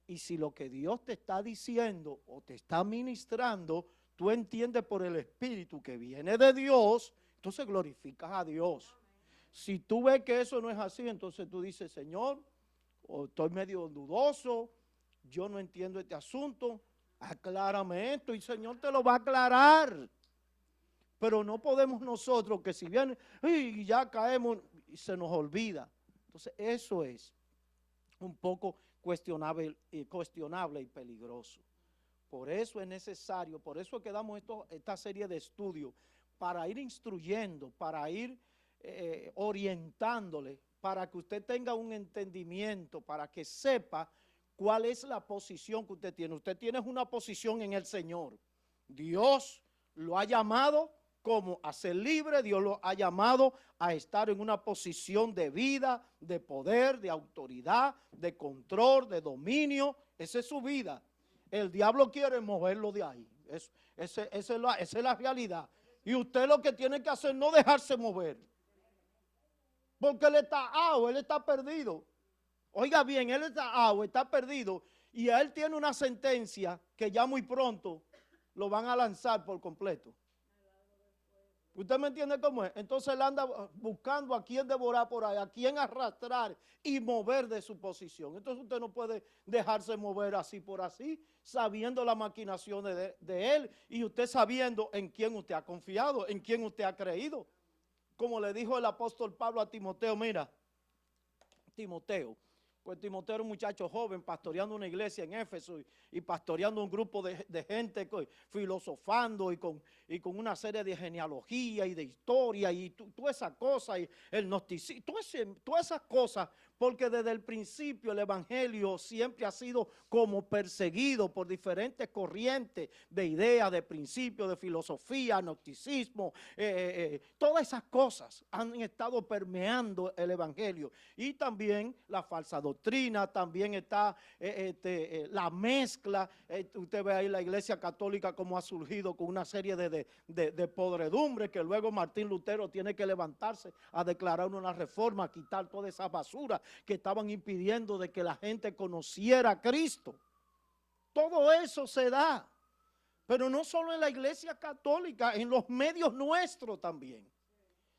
Y si lo que Dios te está diciendo o te está ministrando, tú entiendes por el Espíritu que viene de Dios, entonces glorificas a Dios. Si tú ves que eso no es así, entonces tú dices, Señor, estoy medio dudoso, yo no entiendo este asunto, aclárame esto y el Señor te lo va a aclarar. Pero no podemos nosotros que si viene y ya caemos y se nos olvida. Entonces eso es un poco cuestionable y peligroso. Por eso es necesario, por eso es que damos esta serie de estudios para ir instruyendo, para ir orientándole, para que usted tenga un entendimiento, para que sepa cuál es la posición que usted tiene. Usted tiene una posición en el Señor. Dios lo ha llamado como a ser libre, Dios lo ha llamado a estar en una posición de vida, de poder, de autoridad, de control, de dominio. Esa es su vida. El diablo quiere moverlo de ahí. Esa es la realidad. Y usted lo que tiene que hacer es no dejarse mover. Porque él está out, él está perdido. Oiga bien, él está out, está perdido. Y él tiene una sentencia que ya muy pronto lo van a lanzar por completo. ¿Usted me entiende cómo es? Entonces él anda buscando a quién devorar por ahí, a quién arrastrar y mover de su posición. Entonces usted no puede dejarse mover así por así, sabiendo las maquinaciones de él y usted sabiendo en quién usted ha confiado, en quién usted ha creído. Como le dijo el apóstol Pablo a Timoteo, mira, Timoteo, pues Timoteo era un muchacho joven pastoreando una iglesia en Éfeso y pastoreando un grupo de gente filosofando y con una serie de genealogía y de historia y todas esas cosas, y el gnosticismo, todas esas cosas, porque desde el principio el evangelio siempre ha sido como perseguido por diferentes corrientes de ideas, de principios, de filosofía, gnosticismo, todas esas cosas han estado permeando el evangelio y también la falsa doctrina, también está la mezcla. Usted ve ahí la iglesia católica como ha surgido con una serie de podredumbres que luego Martín Lutero tiene que levantarse a declarar una reforma, a quitar toda esa basura que estaban impidiendo de que la gente conociera a Cristo. Todo eso se da, pero no solo en la iglesia católica, en los medios nuestros también.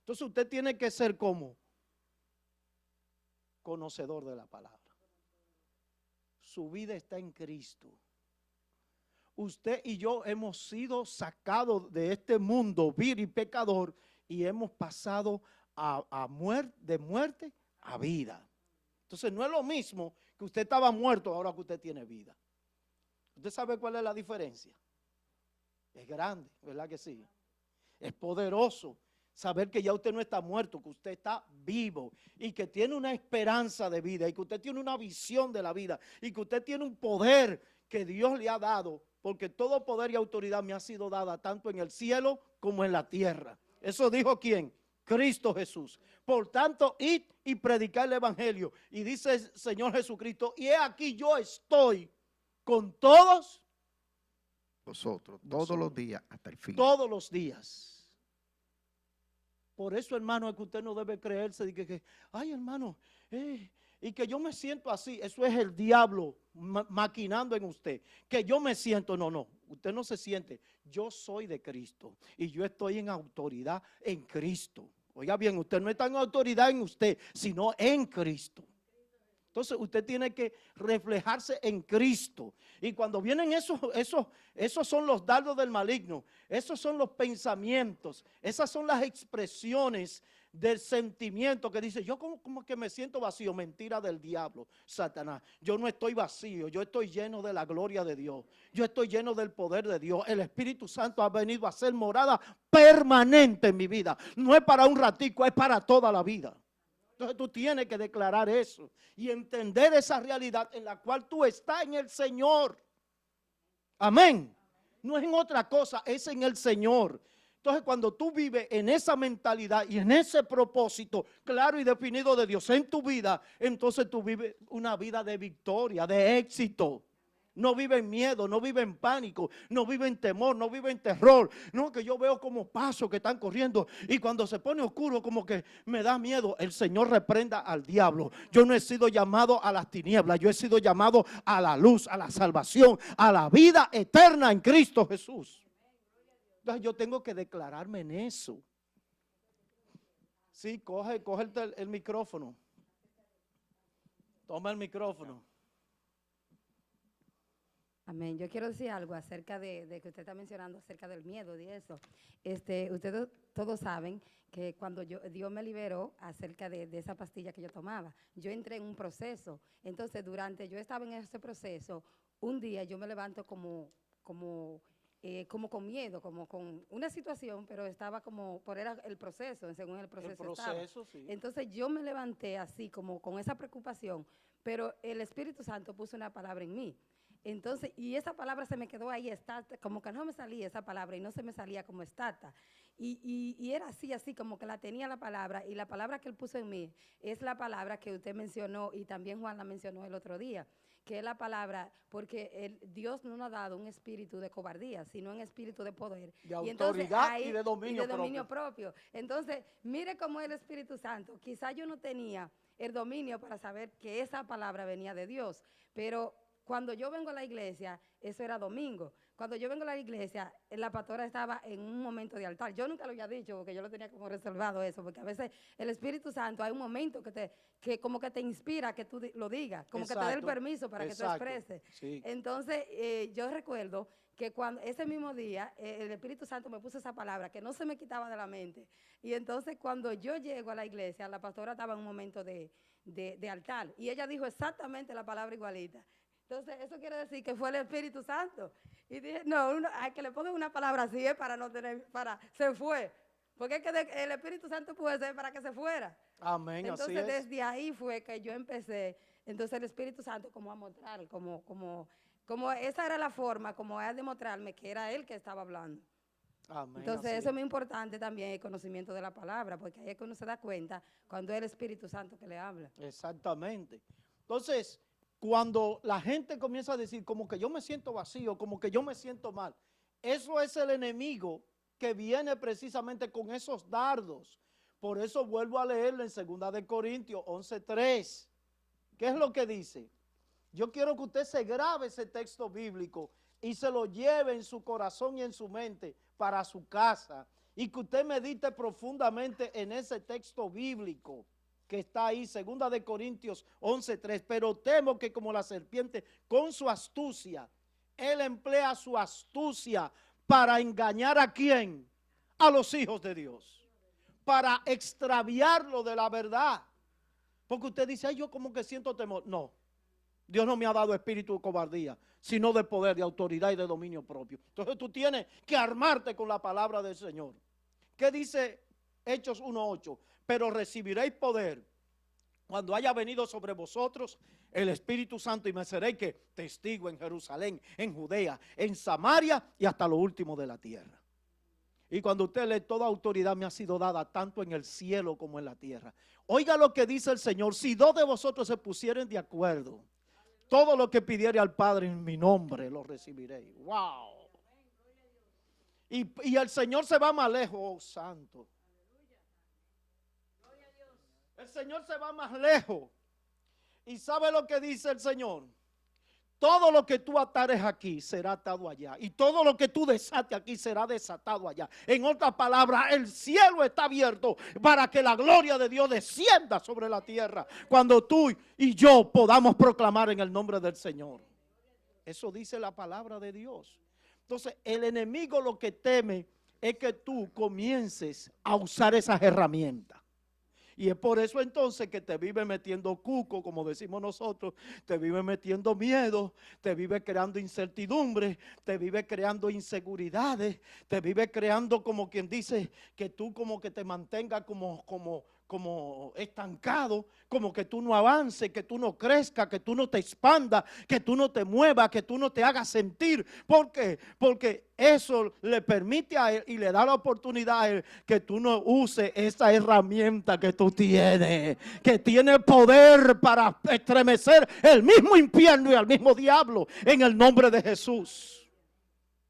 Entonces usted tiene que ser como conocedor de la palabra. Su vida está en Cristo. Usted y yo hemos sido sacados de este mundo vil y pecador y hemos pasado de muerte a vida. Entonces no es lo mismo que usted estaba muerto ahora que usted tiene vida. ¿Usted sabe cuál es la diferencia? Es grande, ¿verdad que sí? Es poderoso saber que ya usted no está muerto, que usted está vivo y que tiene una esperanza de vida y que usted tiene una visión de la vida y que usted tiene un poder que Dios le ha dado, porque todo poder y autoridad me ha sido dada tanto en el cielo como en la tierra. ¿Eso dijo quién? Cristo Jesús. Por tanto, id y predicar el evangelio. Y dice el Señor Jesucristo, y he aquí yo estoy con todos vosotros, todos los días hasta el fin. Todos los días. Por eso, hermano, es que usted no debe creerse de que ay, hermano, y que yo me siento así. Eso es el diablo maquinando en usted. Que yo me siento, no, usted no se siente. Yo soy de Cristo y yo estoy en autoridad en Cristo. Oiga bien, usted no está en autoridad en usted, sino en Cristo. Entonces usted tiene que reflejarse en Cristo. Y cuando vienen esos son los dardos del maligno. Esos son los pensamientos. Esas son las expresiones del sentimiento que dice, yo como que me siento vacío. Mentira del diablo, Satanás. Yo no estoy vacío, yo estoy lleno de la gloria de Dios. Yo estoy lleno del poder de Dios. El Espíritu Santo ha venido a ser morada permanente en mi vida. No es para un ratico, es para toda la vida. Entonces tú tienes que declarar eso y entender esa realidad en la cual tú estás en el Señor. Amén. No es en otra cosa, es en el Señor. Entonces cuando tú vives en esa mentalidad y en ese propósito claro y definido de Dios en tu vida, entonces tú vives una vida de victoria, de éxito. No vive en miedo, no vive en pánico, no vive en temor, no vive en terror. No, que yo veo como pasos que están corriendo y cuando se pone oscuro como que me da miedo. El Señor reprenda al diablo. Yo no he sido llamado a las tinieblas, yo he sido llamado a la luz, a la salvación, a la vida eterna en Cristo Jesús. Entonces yo tengo que declararme en eso. Sí, coge el micrófono. Toma el micrófono. Amén. Yo quiero decir algo acerca de que usted está mencionando acerca del miedo y eso. Ustedes todos saben que cuando Dios me liberó acerca de esa pastilla que yo tomaba, yo entré en un proceso. Entonces, durante yo estaba en ese proceso, un día yo me levanto como con miedo, como con una situación, pero estaba como por el proceso, según el proceso estaba. Sí. Entonces yo me levanté así como con esa preocupación, pero el Espíritu Santo puso una palabra en mí. Entonces, y esa palabra se me quedó ahí, como que no me salía esa palabra y no se me salía como estata. Y era así como que la tenía la palabra, y la palabra que él puso en mí es la palabra que usted mencionó y también Juan la mencionó el otro día, que es la palabra, porque Dios no nos ha dado un espíritu de cobardía, sino un espíritu de poder. De autoridad y de dominio propio. Entonces, mire cómo es el Espíritu Santo. Quizá yo no tenía el dominio para saber que esa palabra venía de Dios, pero cuando yo vengo a la iglesia, eso era domingo. Cuando yo vengo a la iglesia, la pastora estaba en un momento de altar. Yo nunca lo había dicho porque yo lo tenía como reservado eso, porque a veces el Espíritu Santo hay un momento que como que te inspira que tú lo digas, como que te dé el permiso para que tú expreses. Sí. Entonces, yo recuerdo que cuando ese mismo día, el Espíritu Santo me puso esa palabra que no se me quitaba de la mente. Y entonces cuando yo llego a la iglesia, la pastora estaba en un momento de altar y ella dijo exactamente la palabra igualita. Entonces, eso quiere decir que fue el Espíritu Santo. Y dije, no, hay que le pongan una palabra así, para no tener, se fue. Porque es que el Espíritu Santo puede ser para que se fuera. Amén, entonces, así es. desde ahí fue que yo empecé, entonces el Espíritu Santo como a mostrar, como esa era la forma, como a demostrarme que era Él que estaba hablando. Amén, entonces, así eso es muy importante también, el conocimiento de la palabra, porque ahí es que uno se da cuenta cuando es el Espíritu Santo que le habla. Exactamente. Entonces, cuando la gente comienza a decir como que yo me siento vacío, como que yo me siento mal, eso es el enemigo que viene precisamente con esos dardos. Por eso vuelvo a leerlo en 2 de Corintios 11:3. ¿Qué es lo que dice? Yo quiero que usted se grabe ese texto bíblico y se lo lleve en su corazón y en su mente para su casa y que usted medite profundamente en ese texto bíblico que está ahí, 2 de Corintios 11:3, pero temo que como la serpiente con su astucia, él emplea su astucia para engañar ¿a quién? A los hijos de Dios, para extraviarlo de la verdad. Porque usted dice, ay, yo como que siento temor. No, Dios no me ha dado espíritu de cobardía, sino de poder, de autoridad y de dominio propio. Entonces tú tienes que armarte con la palabra del Señor. ¿Qué dice Hechos 1:8? Pero recibiréis poder cuando haya venido sobre vosotros el Espíritu Santo y me seréis que testigo en Jerusalén, en Judea, en Samaria y hasta lo último de la tierra. Y cuando usted lee, toda autoridad me ha sido dada tanto en el cielo como en la tierra. Oiga lo que dice el Señor, si dos de vosotros se pusieren de acuerdo, todo lo que pidiere al Padre en mi nombre lo recibiréis. ¡Wow! Y el Señor se va más lejos, oh santo. El Señor se va más lejos. ¿Y sabe lo que dice el Señor? Todo lo que tú atares aquí será atado allá. Y todo lo que tú desates aquí será desatado allá. En otras palabras, el cielo está abierto para que la gloria de Dios descienda sobre la tierra. Cuando tú y yo podamos proclamar en el nombre del Señor. Eso dice la palabra de Dios. Entonces, el enemigo lo que teme es que tú comiences a usar esas herramientas. Y es por eso entonces que te vive metiendo cuco, como decimos nosotros, te vive metiendo miedo, te vive creando incertidumbre, te vive creando inseguridades, te vive creando como quien dice que tú como que te mantengas como estancado, como que tú no avances, que tú no crezcas, que tú no te expandas, que tú no te muevas, que tú no te hagas sentir. ¿Por qué? Porque eso le permite a él y le da la oportunidad a él que tú no uses esa herramienta que tú tienes, que tiene poder para estremecer el mismo infierno y al mismo diablo en el nombre de Jesús.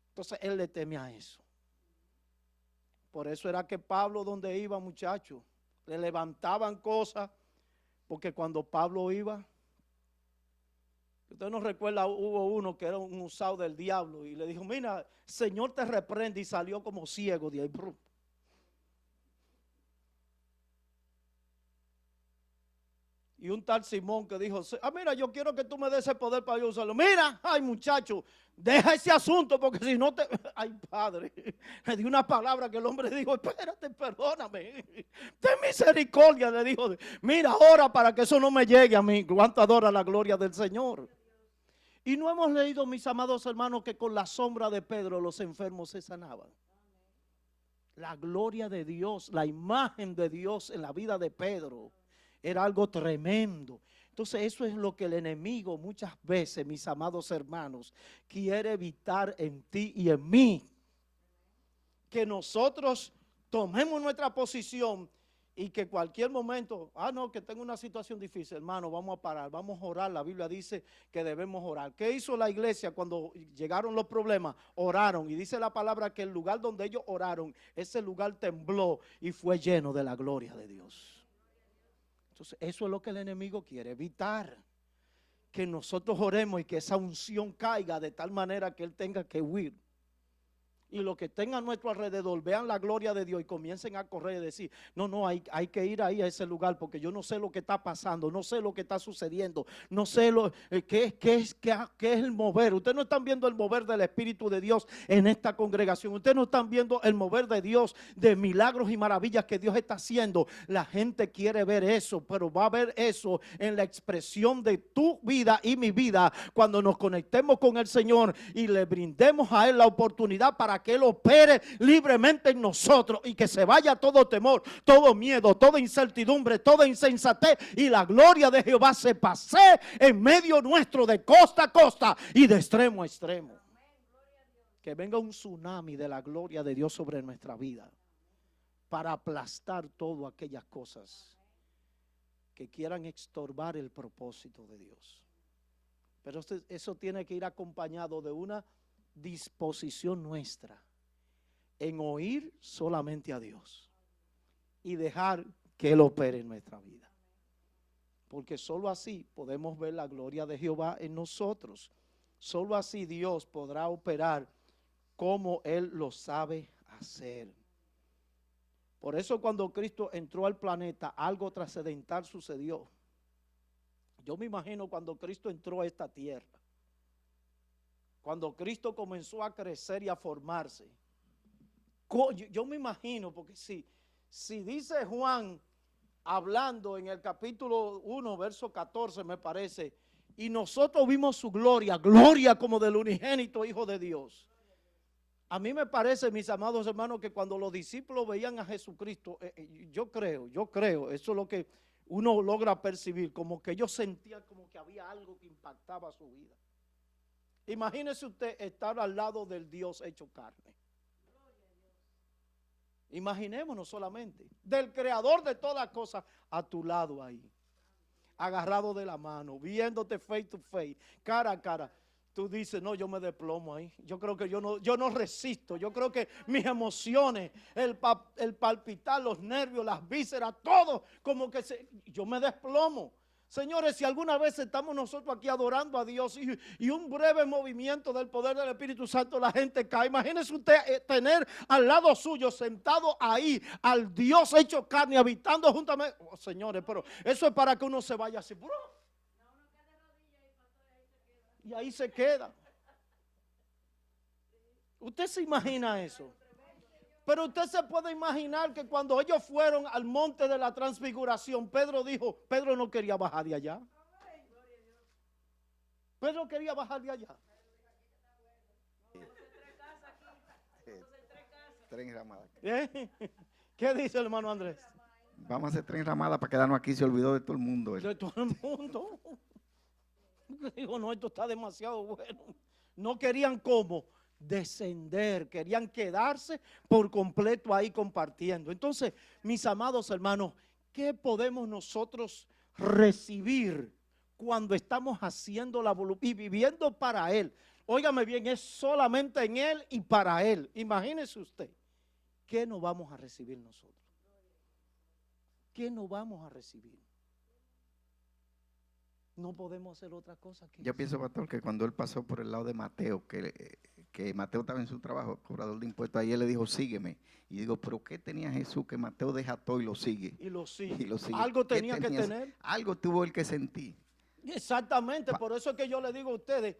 Entonces él le teme a eso. Por eso era que Pablo donde iba, muchachos, le levantaban cosas, porque cuando Pablo iba, usted no recuerda, hubo uno que era un usado del diablo y le dijo, mira, Señor te reprende, y salió como ciego de ahí. Y un tal Simón que dijo, mira, yo quiero que tú me des ese poder para yo usarlo. Mira, ay muchacho, deja ese asunto porque si no te... Ay padre, le di una palabra que el hombre dijo, espérate, perdóname. Ten misericordia, le dijo. Mira, ora para que eso no me llegue a mí. ¿Cuánto adora la gloria del Señor? Y no hemos leído, mis amados hermanos, que con la sombra de Pedro los enfermos se sanaban. La gloria de Dios, la imagen de Dios en la vida de Pedro era algo tremendo. Entonces eso es lo que el enemigo muchas veces, mis amados hermanos, quiere evitar en ti y en mí. Que nosotros tomemos nuestra posición y que cualquier momento, no, que tengo una situación difícil, hermano, vamos a parar, vamos a orar. La Biblia dice que debemos orar. ¿Qué hizo la iglesia cuando llegaron los problemas? Oraron, y dice la palabra que el lugar donde ellos oraron, ese lugar tembló y fue lleno de la gloria de Dios. Entonces, eso es lo que el enemigo quiere, evitar que nosotros oremos y que esa unción caiga de tal manera que él tenga que huir. Y los que tengan a nuestro alrededor vean la gloria de Dios y comiencen a correr y decir, no, hay que ir ahí a ese lugar, porque yo no sé lo que está pasando, no sé lo que está sucediendo, no sé qué es el mover. Ustedes no están viendo el mover del Espíritu de Dios en esta congregación. Ustedes no están viendo el mover de Dios, de milagros y maravillas que Dios está haciendo. La gente quiere ver eso, pero va a ver eso en la expresión de tu vida y mi vida cuando nos conectemos con el Señor y le brindemos a Él la oportunidad para que Él opere libremente en nosotros y que se vaya todo temor, todo miedo, toda incertidumbre, toda insensatez, y la gloria de Jehová se pase en medio nuestro de costa a costa y de extremo a extremo. Que venga un tsunami de la gloria de Dios sobre nuestra vida para aplastar todas aquellas cosas que quieran estorbar el propósito de Dios. Pero eso tiene que ir acompañado de una disposición nuestra en oír solamente a Dios y dejar que Él opere en nuestra vida, porque solo así podemos ver la gloria de Jehová en nosotros. Solo así Dios podrá operar como Él lo sabe hacer. Por eso cuando Cristo entró al planeta, algo trascendental sucedió. Yo me imagino cuando Cristo entró a esta tierra, cuando Cristo comenzó a crecer y a formarse. Yo me imagino, porque si dice Juan, hablando en el capítulo 1, verso 14, me parece, y nosotros vimos su gloria, gloria como del unigénito Hijo de Dios. A mí me parece, mis amados hermanos, que cuando los discípulos veían a Jesucristo, yo creo, eso es lo que uno logra percibir, como que ellos sentían como que había algo que impactaba su vida. Imagínese usted estar al lado del Dios hecho carne. Imaginémonos solamente, del creador de todas cosas a tu lado ahí, agarrado de la mano, viéndote face to face, cara a cara. Tú dices, no, yo me desplomo ahí. Yo creo que yo no resisto. Yo creo que mis emociones, el palpitar, los nervios, las vísceras, todo, como que yo me desplomo. Señores, si alguna vez estamos nosotros aquí adorando a Dios y un breve movimiento del poder del Espíritu Santo, la gente cae. Imagínese usted tener al lado suyo, sentado ahí, al Dios hecho carne, habitando juntamente. Oh, señores, pero eso es para que uno se vaya así. Y ahí se queda. ¿Usted se imagina eso? Pero usted se puede imaginar que cuando ellos fueron al monte de la transfiguración, Pedro no quería bajar de allá. Pedro quería bajar de allá. Tres ramadas. ¿Qué dice el hermano Andrés? Vamos a hacer 3 ramadas para quedarnos aquí. Se olvidó de todo el mundo. De todo el mundo. Digo, no, esto está demasiado bueno. No querían cómo descender, querían quedarse por completo ahí compartiendo. Entonces, mis amados hermanos, ¿qué podemos nosotros recibir cuando estamos haciendo la voluntad y viviendo para Él? Óigame bien, es solamente en Él y para Él. Imagínese usted, ¿qué nos vamos a recibir nosotros? ¿Qué nos vamos a recibir? No podemos hacer otra cosa que yo pienso, pastor, que cuando él pasó por el lado de Mateo, que Mateo estaba en su trabajo, cobrador de impuestos, ahí él le dijo, sígueme. Y digo, ¿pero qué tenía Jesús que Mateo deja todo y lo sigue? Y lo sigue. Y lo sigue. Algo tenía que tener. Algo tuvo él que sentir. Exactamente, por eso es que yo le digo a ustedes,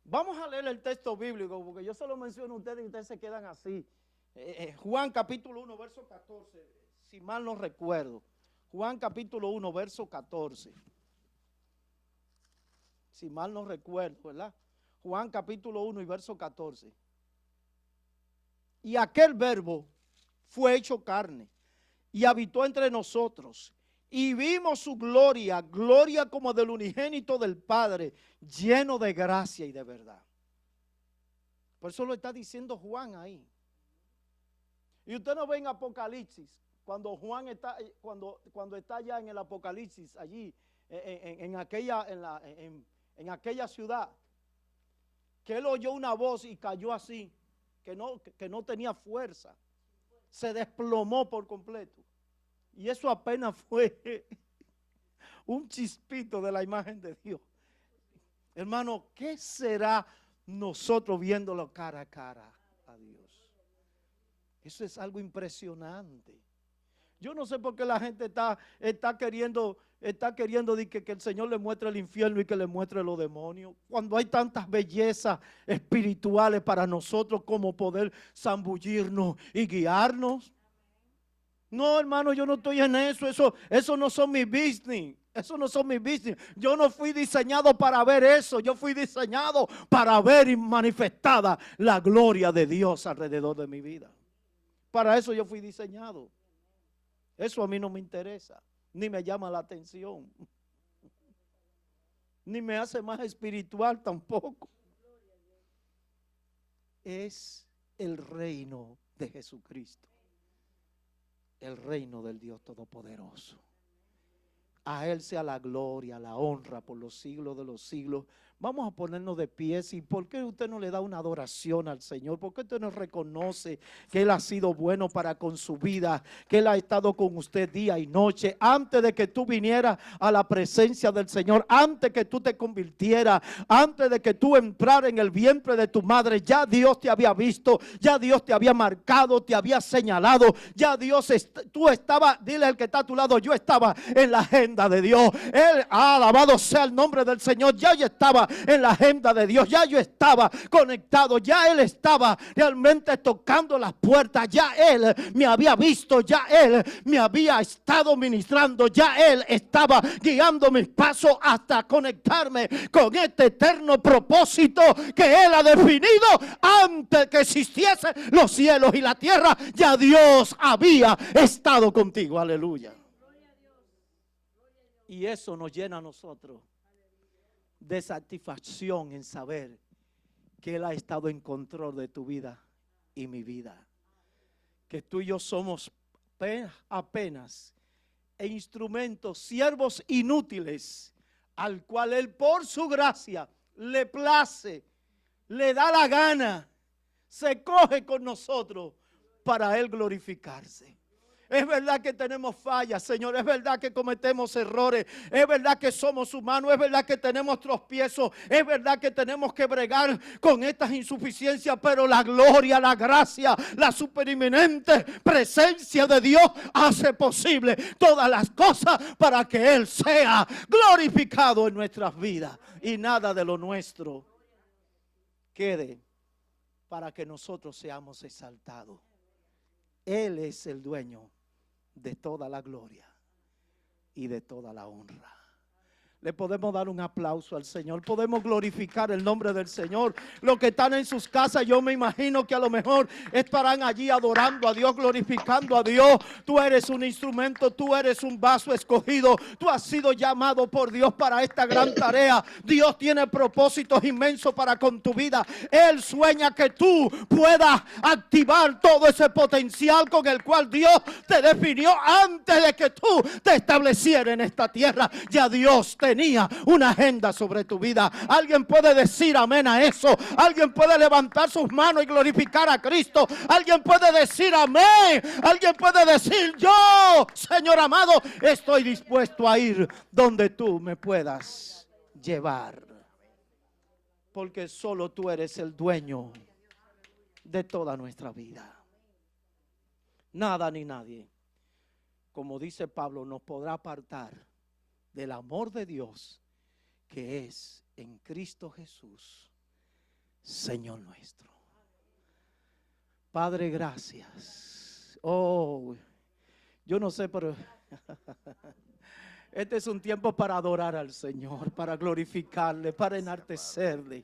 vamos a leer el texto bíblico, porque yo se lo menciono a ustedes y ustedes se quedan así. Juan capítulo 1, verso 14, si mal no recuerdo. Juan capítulo 1, verso 14. Si mal no recuerdo, ¿verdad? Juan capítulo 1 y verso 14. Y aquel verbo fue hecho carne y habitó entre nosotros. Y vimos su gloria, gloria como del unigénito del Padre, lleno de gracia y de verdad. Por eso lo está diciendo Juan ahí. Y usted no ve en Apocalipsis cuando Juan está, cuando está allá en el Apocalipsis, allí, en aquella ciudad, que él oyó una voz y cayó así, que no tenía fuerza, se desplomó por completo. Y eso apenas fue un chispito de la imagen de Dios. Hermano, ¿qué será nosotros viéndolo cara a cara a Dios? Eso es algo impresionante. Yo no sé por qué la gente está queriendo que el Señor le muestre el infierno y que le muestre los demonios, cuando hay tantas bellezas espirituales para nosotros como poder zambullirnos y guiarnos. No, hermano, yo no estoy en eso no son mis business. Eso no son mis business. Yo no fui diseñado para ver eso. Yo fui diseñado para ver y manifestada la gloria de Dios alrededor de mi vida. Para eso yo fui diseñado. Eso a mí no me interesa, ni me llama la atención, ni me hace más espiritual tampoco. Es el reino de Jesucristo, el reino del Dios Todopoderoso. A Él sea la gloria, la honra por los siglos de los siglos. Vamos a ponernos de pies. ¿Y por qué usted no le da una adoración al Señor? ¿Por qué usted no reconoce que Él ha sido bueno para con su vida? Que Él ha estado con usted día y noche. Antes de que tú vinieras a la presencia del Señor, antes que tú te convirtieras, antes de que tú entraras en el vientre de tu madre, ya Dios te había visto, ya Dios te había marcado, te había señalado, ya Dios, tú estabas, dile al que está a tu lado, yo estaba en la agenda de Dios. Él, alabado sea el nombre del Señor, ya yo estaba en la agenda de Dios, ya yo estaba conectado, ya Él estaba realmente tocando las puertas, ya Él me había visto, ya Él me había estado ministrando, ya Él estaba guiando mis pasos hasta conectarme con este eterno propósito que Él ha definido antes que existiesen los cielos y la tierra. Ya Dios había estado contigo, aleluya. Y eso nos llena a nosotros de satisfacción en saber que Él ha estado en control de tu vida y mi vida. Que tú y yo somos apenas instrumentos, siervos inútiles, al cual Él por su gracia le place, le da la gana, se coge con nosotros para Él glorificarse. Es verdad que tenemos fallas, Señor. Es verdad que cometemos errores. Es verdad que somos humanos. Es verdad que tenemos tropiezos. Es verdad que tenemos que bregar con estas insuficiencias. Pero la gloria, la gracia, la superinminente presencia de Dios hace posible todas las cosas para que Él sea glorificado en nuestras vidas. Y nada de lo nuestro quede para que nosotros seamos exaltados. Él es el dueño de toda la gloria y de toda la honra. Le podemos dar un aplauso al Señor. Podemos glorificar el nombre del Señor. Los que están en sus casas, yo me imagino que a lo mejor estarán allí adorando a Dios, glorificando a Dios. Tú eres un instrumento, tú eres un vaso escogido. Tú has sido llamado por Dios para esta gran tarea. Dios tiene propósitos inmensos para con tu vida. Él sueña que tú puedas activar todo ese potencial con el cual Dios te definió antes de que tú te establecieras en esta tierra. Ya Dios tenía una agenda sobre tu vida. Alguien puede decir amén a eso. Alguien puede levantar sus manos y glorificar a Cristo. Alguien puede decir amén. Alguien puede decir yo, Señor amado, estoy dispuesto a ir donde tú me puedas llevar. Porque solo tú eres el dueño de toda nuestra vida. Nada ni nadie, como dice Pablo, nos podrá apartar del amor de Dios que es en Cristo Jesús, Señor nuestro. Padre, gracias. Oh, yo no sé, pero este es un tiempo para adorar al Señor, para glorificarle, para enaltecerle.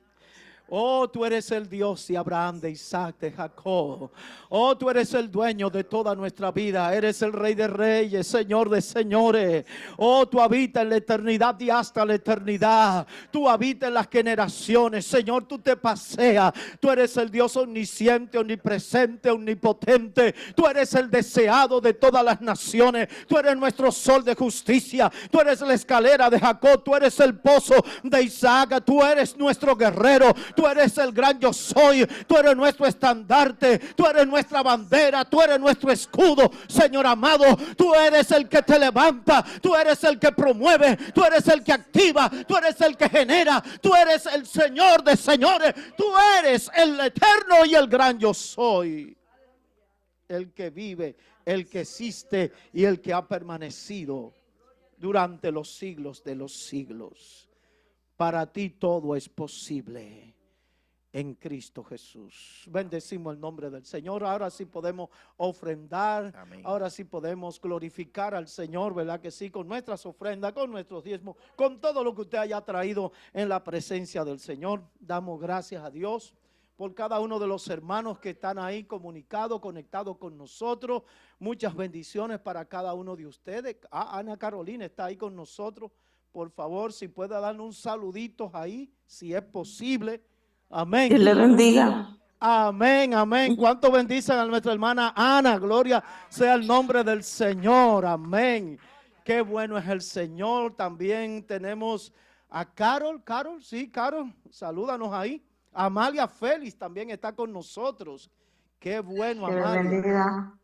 Oh, tú eres el Dios de Abraham, de Isaac, de Jacob. Oh, tú eres el dueño de toda nuestra vida. Eres el Rey de Reyes, Señor de Señores. Oh, tú habitas en la eternidad y hasta la eternidad. Tú habitas en las generaciones. Señor, tú te paseas. Tú eres el Dios omnisciente, omnipresente, omnipotente. Tú eres el deseado de todas las naciones. Tú eres nuestro sol de justicia. Tú eres la escalera de Jacob. Tú eres el pozo de Isaac. Tú eres nuestro guerrero. Tú eres el gran yo soy. Tú eres nuestro estandarte. Tú eres nuestra bandera. Tú eres nuestro escudo. Señor amado, tú eres el que te levanta. Tú eres el que promueve. Tú eres el que activa. Tú eres el que genera. Tú eres el Señor de señores. Tú eres el eterno y el gran yo soy. El que vive, el que existe y el que ha permanecido durante los siglos de los siglos. Para ti todo es posible en Cristo Jesús. Bendecimos el nombre del Señor. Ahora sí podemos ofrendar. Amén. Ahora sí podemos glorificar al Señor, ¿verdad que sí? Con nuestras ofrendas, con nuestros diezmos, con todo lo que usted haya traído en la presencia del Señor. Damos gracias a Dios por cada uno de los hermanos que están ahí comunicados, conectados con nosotros. Muchas bendiciones para cada uno de ustedes. Ana Carolina está ahí con nosotros. Por favor, si puede darle un saludito ahí, si es posible. Amén. Que le bendiga. Amén, amén. ¿Cuánto bendicen a nuestra hermana Ana? Gloria sea el nombre del Señor. Amén. Qué bueno es el Señor. También tenemos a Carol. Carol, sí, Carol, salúdanos ahí. Amalia Félix también está con nosotros. Qué bueno, Amalia. Que le bendiga.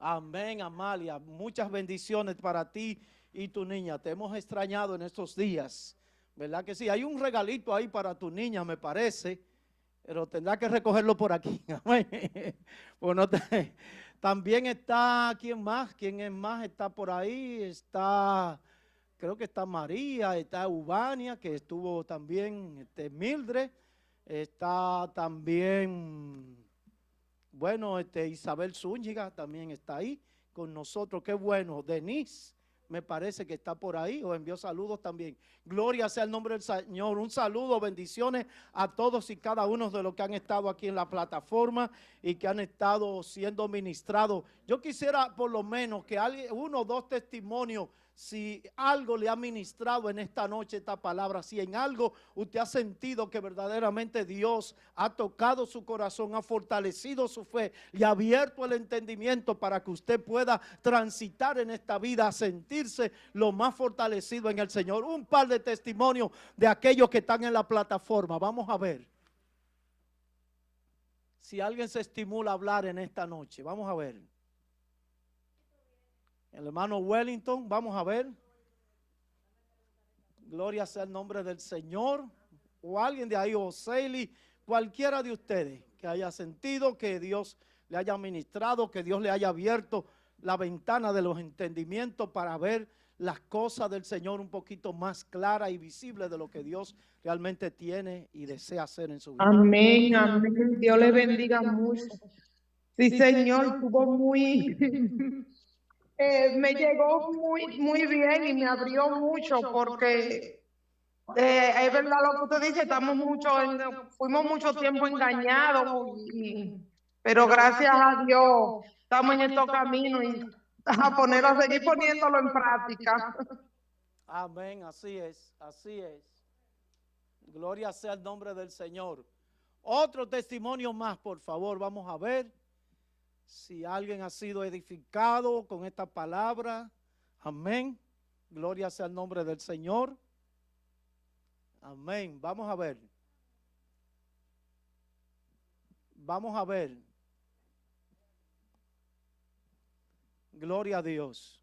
Amén, Amalia. Muchas bendiciones para ti y tu niña. Te hemos extrañado en estos días. ¿Verdad que sí? Hay un regalito ahí para tu niña, me parece, pero tendrá que recogerlo por aquí. Bueno, también está, ¿quién más? ¿Quién es más? Está por ahí, está, creo que está María, está Ubania, que estuvo también, Mildred, está también, bueno, Isabel Zúñiga también está ahí con nosotros. Qué bueno, Denise. Me parece que está por ahí o envió saludos también. Gloria sea el nombre del Señor. Un saludo, bendiciones a todos y cada uno de los que han estado aquí en la plataforma y que han estado siendo ministrados. Yo quisiera por lo menos que alguien, uno o dos testimonios, si algo le ha ministrado en esta noche esta palabra, si en algo usted ha sentido que verdaderamente Dios ha tocado su corazón, ha fortalecido su fe y ha abierto el entendimiento para que usted pueda transitar en esta vida, sentirse lo más fortalecido en el Señor. Un par de testimonios de aquellos que están en la plataforma. Vamos a ver si alguien se estimula a hablar en esta noche. Vamos a ver. El hermano Wellington, vamos a ver. Gloria sea el nombre del Señor. O alguien de ahí, o Seili, cualquiera de ustedes que haya sentido que Dios le haya ministrado, que Dios le haya abierto la ventana de los entendimientos para ver las cosas del Señor un poquito más claras y visibles de lo que Dios realmente tiene y desea hacer en su vida. Amén, amén. Dios le bendiga mucho. Sí, Señor, tuvo muy... me llegó muy bien y me abrió mucho porque es verdad lo que usted dice, fuimos mucho tiempo engañados, pero gracias a Dios estamos en estos caminos y a seguir poniéndolo en práctica. Amén, así es, así es. Gloria sea el nombre del Señor. Otro testimonio más, por favor, vamos a ver. Si alguien ha sido edificado con esta palabra, amén. Gloria sea el nombre del Señor. Amén. Vamos a ver. Vamos a ver. Gloria a Dios.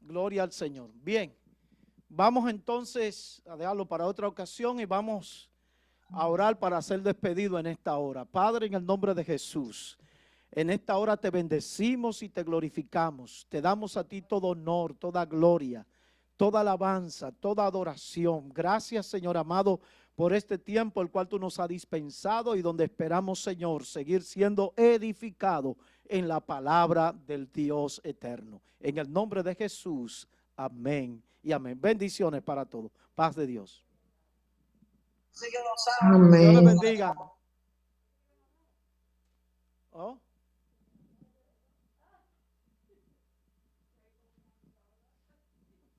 Gloria al Señor. Bien. Vamos entonces a dejarlo para otra ocasión y vamos a orar para ser despedido en esta hora. Padre, en el nombre de Jesús. En esta hora te bendecimos y te glorificamos. Te damos a ti todo honor, toda gloria, toda alabanza, toda adoración. Gracias, Señor amado, por este tiempo el cual tú nos has dispensado y donde esperamos, Señor, seguir siendo edificado en la palabra del Dios eterno. En el nombre de Jesús, amén y amén. Bendiciones para todos. Paz de Dios. Dios les bendiga.